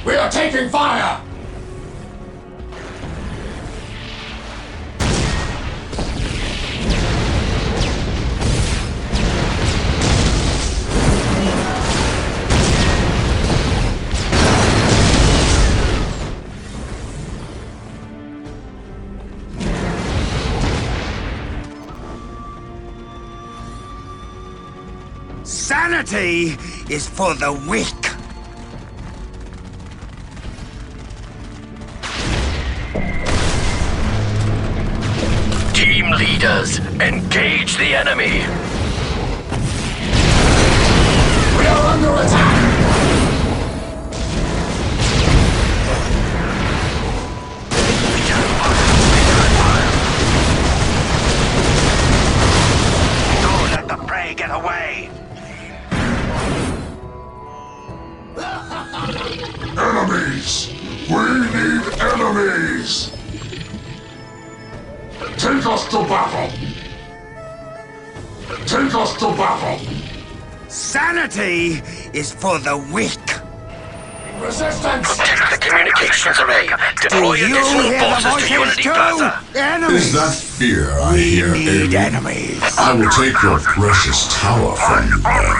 We are taking fire! Sanity is for the weak. Team leaders, engage the enemy. We are under attack! Don't let the prey get away. Enemies! We need enemies! Take us to battle! Take us to battle! Sanity is for the weak. Resistance! Protect the communications array. Deploy Do you additional hear the forces to voices Unity too? Plaza. Enemies! Is that fear I We hear, need alien? enemies. I will take your precious tower from you then.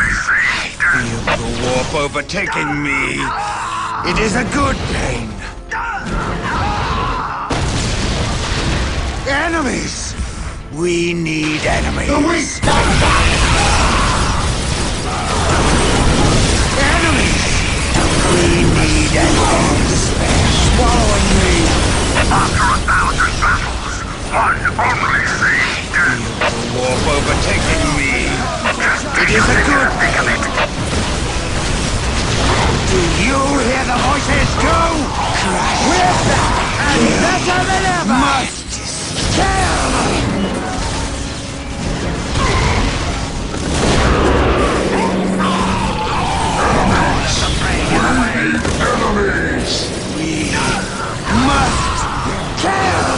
Feel the warp overtaking me. It is a good pain. Enemies! We need enemies! The weak stand back! Enemies! We need enemies! Swallowing me! After 1,000 battles, one only sees death. The warp overtaking me! It is a good Think of it. Do you hear the voices too? We're back and better than ever! Must kill! Enemies! We must kill!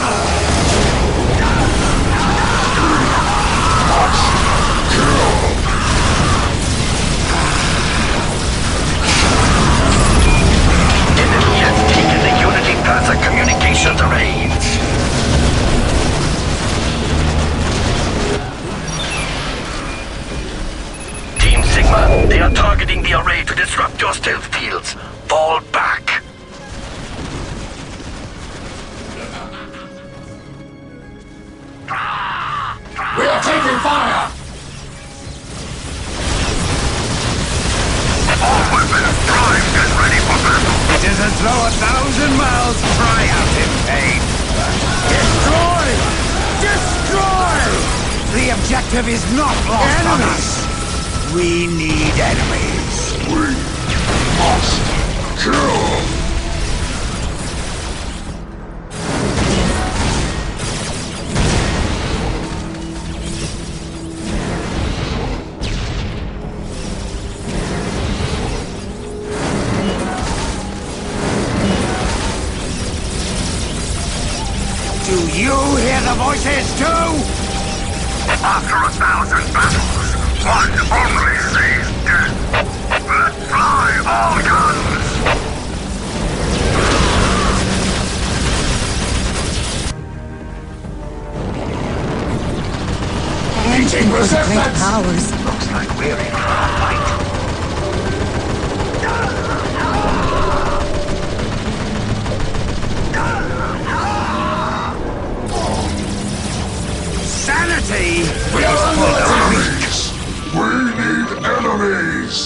Enemy has taken the Unity Plaza communications array. Team Sigma, they are targeting the array to disrupt your stealth fields. Fall back. We are taking fire! All weapons primed and ready for battle. It is as though 1,000 mouths cry out in pain. Destroy! Destroy! The objective is not lost on us. We need enemies. We must kill! Do you hear the voices too? After 1,000 battles, one only sees death. Let's fly all guns! Meeting resistance! Powers. Looks like we're in for a fight. Sanity We is are for the under weak. enemies! We need enemies!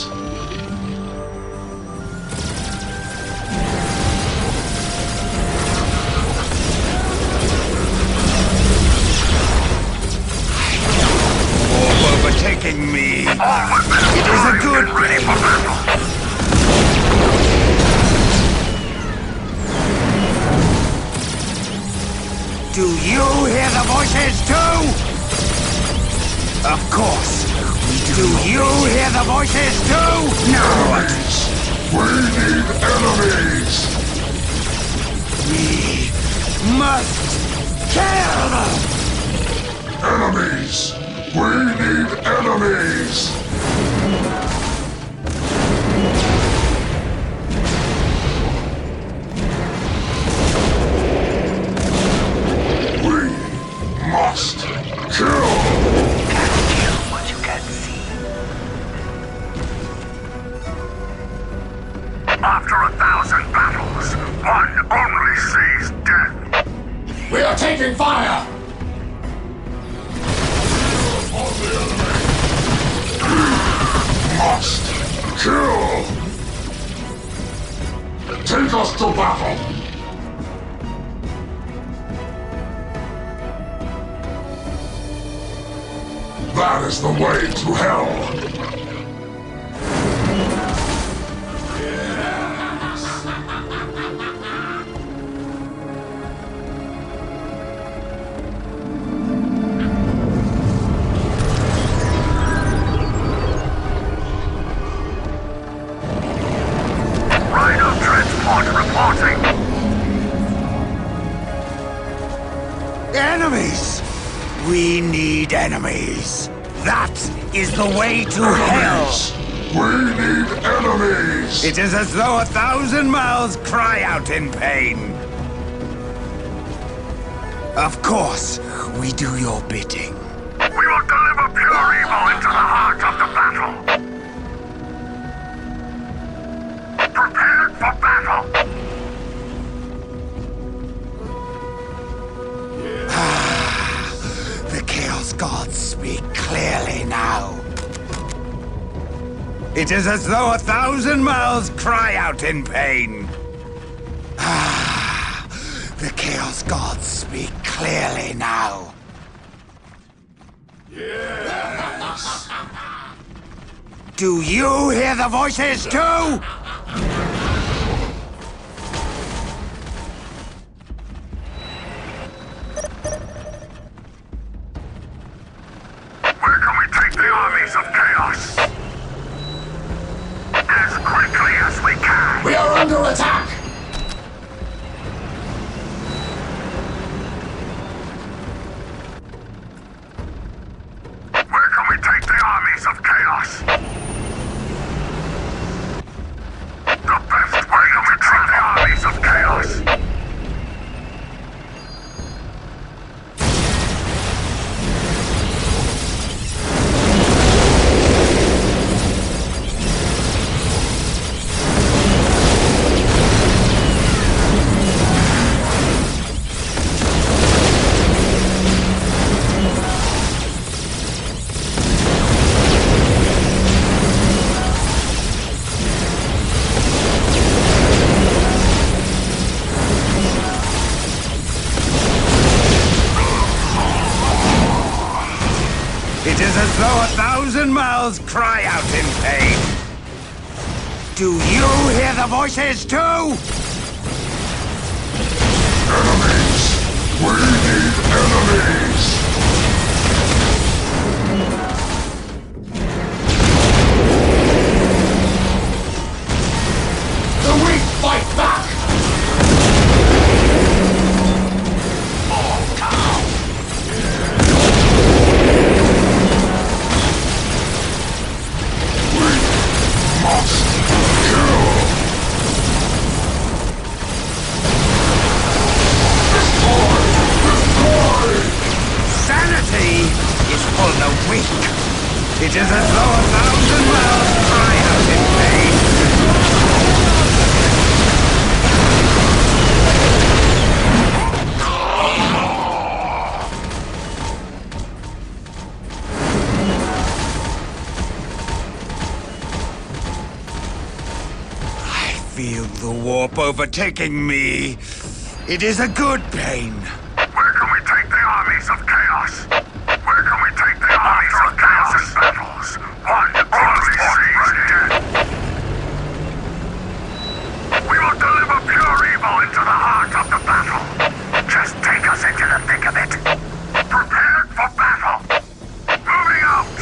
Warp overtaking me. It is a good Ready for battle. Do you hear the voices too? Of course. Do you hear the voices too? No. Enemies! We need enemies! We must kill! Enemies! We need enemies! We must kill! Kill what you can see. After 1,000 battles, one only sees death. We are taking fire! Must kill! Take us to battle! That is the way to hell! Rhino transport reporting. Enemies! We need enemies. That is the way to hell. Enemies! We need enemies! It is as though 1,000 mouths cry out in pain. Of course, we do your bidding. We will deliver pure evil into the heart of the battle. Prepared for battle. It is as though 1,000 mouths cry out in pain. Ah, the Chaos Gods speak clearly now. Yes. Do you hear the voices too? Where can we take the armies of chaos? As quickly as we can! We are under attack! Where can we take the armies of chaos? The best way to retrieve the armies of chaos! It is as though 1,000 mouths cry out in pain. Do you hear the voices too? Enemies! We need enemies! The weak fight back! Sanity is for the weak. It is as though 1,000 mouths cry out in pain. I feel the warp overtaking me. It is a good pain. Where can we take the armies of chaos? Where can we take the armies of chaos in battles? One only sees death. We will deliver pure evil into the heart of the battle. Just take us into the thick of it. Prepared for battle. Moving out.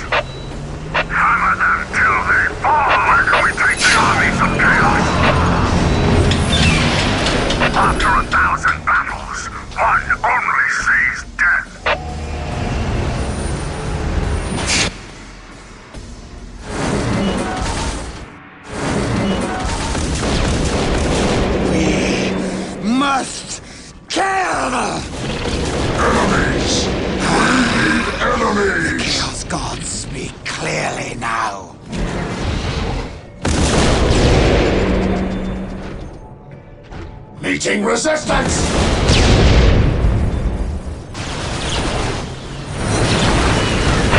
Hammer them till they fall. Where can we take the armies of chaos? After 1,000 battles, one only sees death. We must kill them! Enemies! We need enemies! Chaos Gods speak clearly now. Meeting resistance!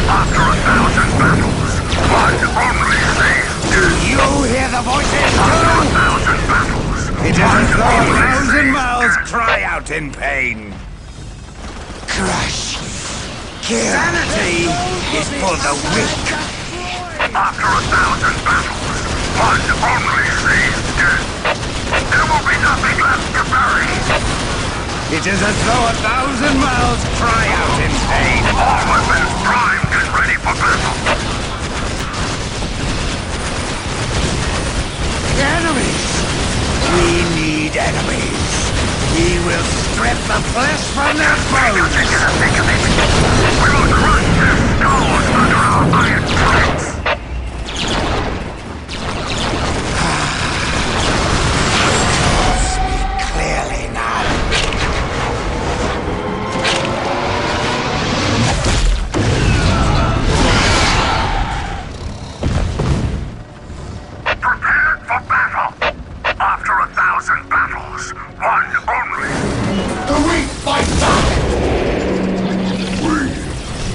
After 1,000 battles, one only sees Do you hear the voices After too? 1,000 battles, It is as though one only 1,000 sees mouths death. cry out in pain. Crush. Kill. Sanity is for the weak. After 1,000 battles, one only sees death. There will be nothing left to bury. It is as though 1,000 mouths cry out in pain. All weapons primed and ready for battle. Enemies! We need enemies. We will strip the flesh from their bones. Into the thick of it. We will crush their skulls under our iron plates. Speak clearly now. Prepared for battle. After 1,000 battles, one only. The weak fight back!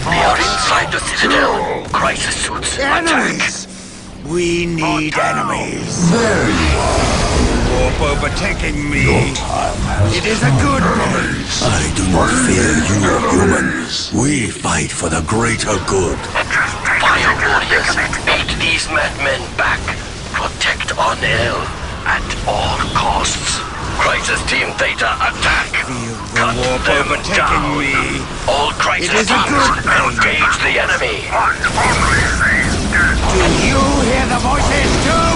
We are inside the Citadel. Crisis suits, attack. Enemies! We need enemies. There you are. Warp overtaking me. Your time has It is a good day. I do not fear you, humans. We fight for the greater good. Fire warriors, beat these madmen back. Protect Arnell at all costs. Crisis Team Theta, attack! The warp overtaking me. All crisis It is a teams, good thing. engage the enemy. Do you hear the voices too?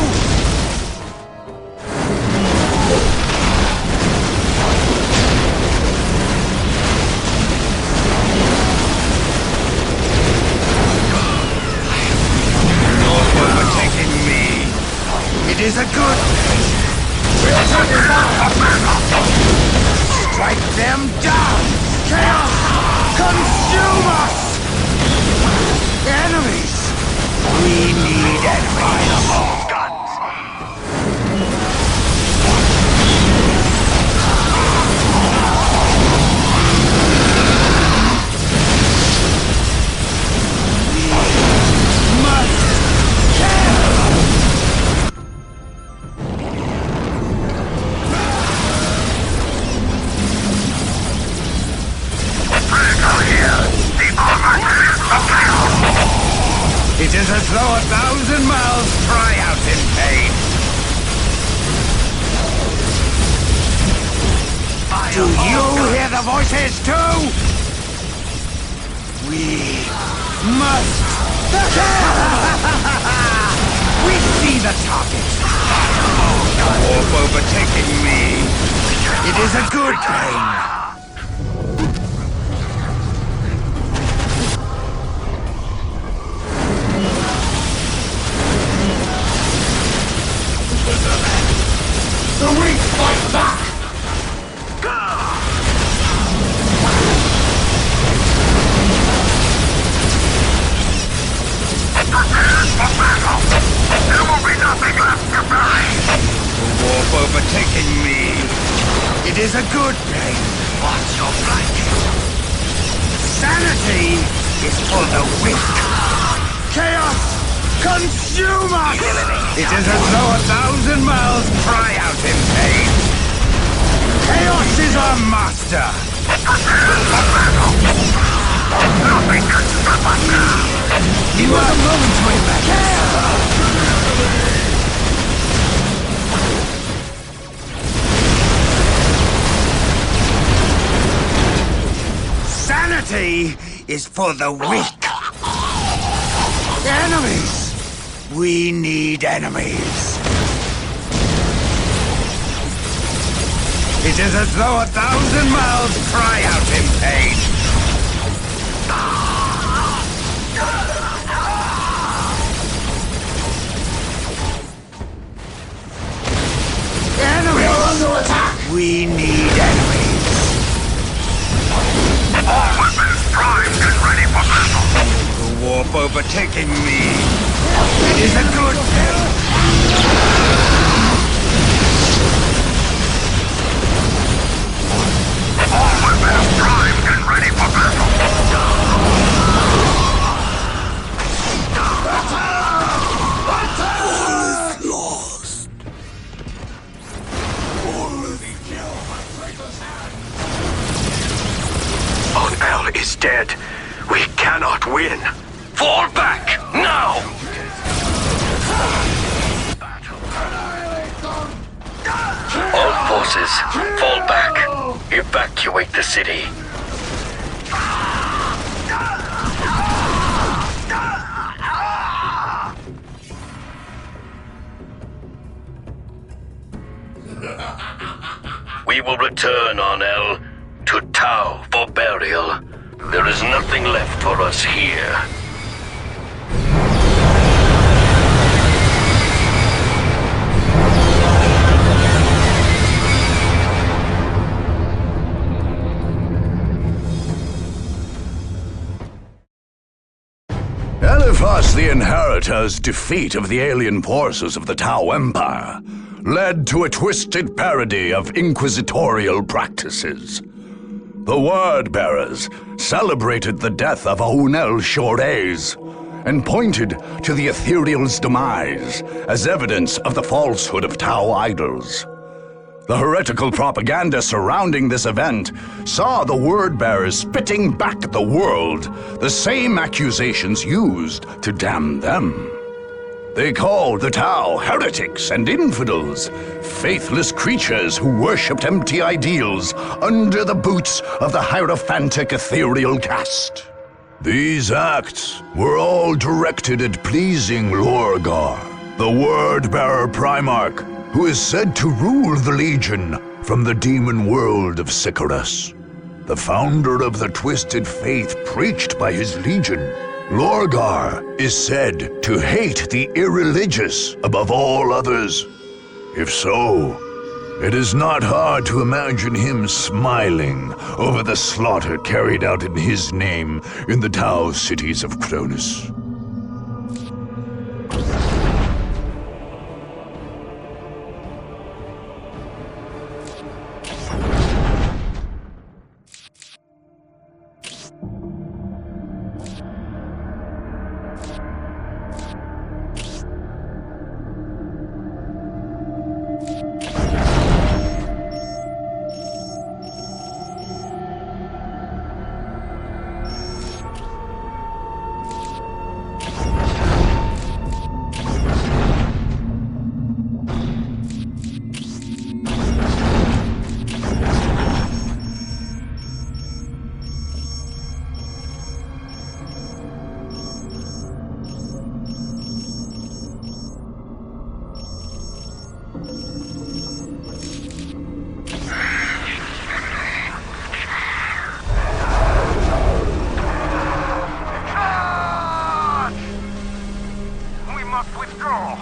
Warp overtaking me. It is a good thing. Strike them down! Chaos! Consume us! Enemies! We need enemies! We must kill! It is as though 1,000 mouths cry out in pain. Do you hear the voices too? We must We see the target. Warp overtaking me. It is a good thing. The weak fight back! There will be nothing left to bury! The warp overtaking me. It is a good thing. What's your blanket? Sanity is for the weak. Chaos! Consume us! It is as though 1,000 mouths cry out in pain. Chaos is our master. Nothing can stop us now! You are a momentary match. Sanity is for the weak. Enemies! We need enemies. It is as though 1,000 mouths cry out in pain. Enemies! We are under attack! We need enemies. All weapons primed and ready for battle! The warp overtaking me. It is a good thing. All weapons primed and ready for battle! All is lost. Onel is dead. We cannot win. Fall back, now! All forces, fall back. Evacuate the city. We will return, Arnell, to Tau for burial. There is nothing left for us here. Eliphas the Inheritor's defeat of the alien forces of the Tau Empire led to a twisted parody of inquisitorial practices. The Word Bearers celebrated the death of Onel Shorez and pointed to the ethereal's demise as evidence of the falsehood of Tau idols. The heretical propaganda surrounding this event saw the word-bearers spitting back at the world the same accusations used to damn them. They called the Tau heretics and infidels, faithless creatures who worshipped empty ideals under the boots of the hierophantic ethereal caste. These acts were all directed at pleasing Lorgar, the word-bearer Primarch, who is said to rule the Legion from the demon world of Sycharis. The founder of the twisted faith preached by his Legion, Lorgar is said to hate the irreligious above all others. If so, it is not hard to imagine him smiling over the slaughter carried out in his name in the Tau cities of Kronus. We must withdraw.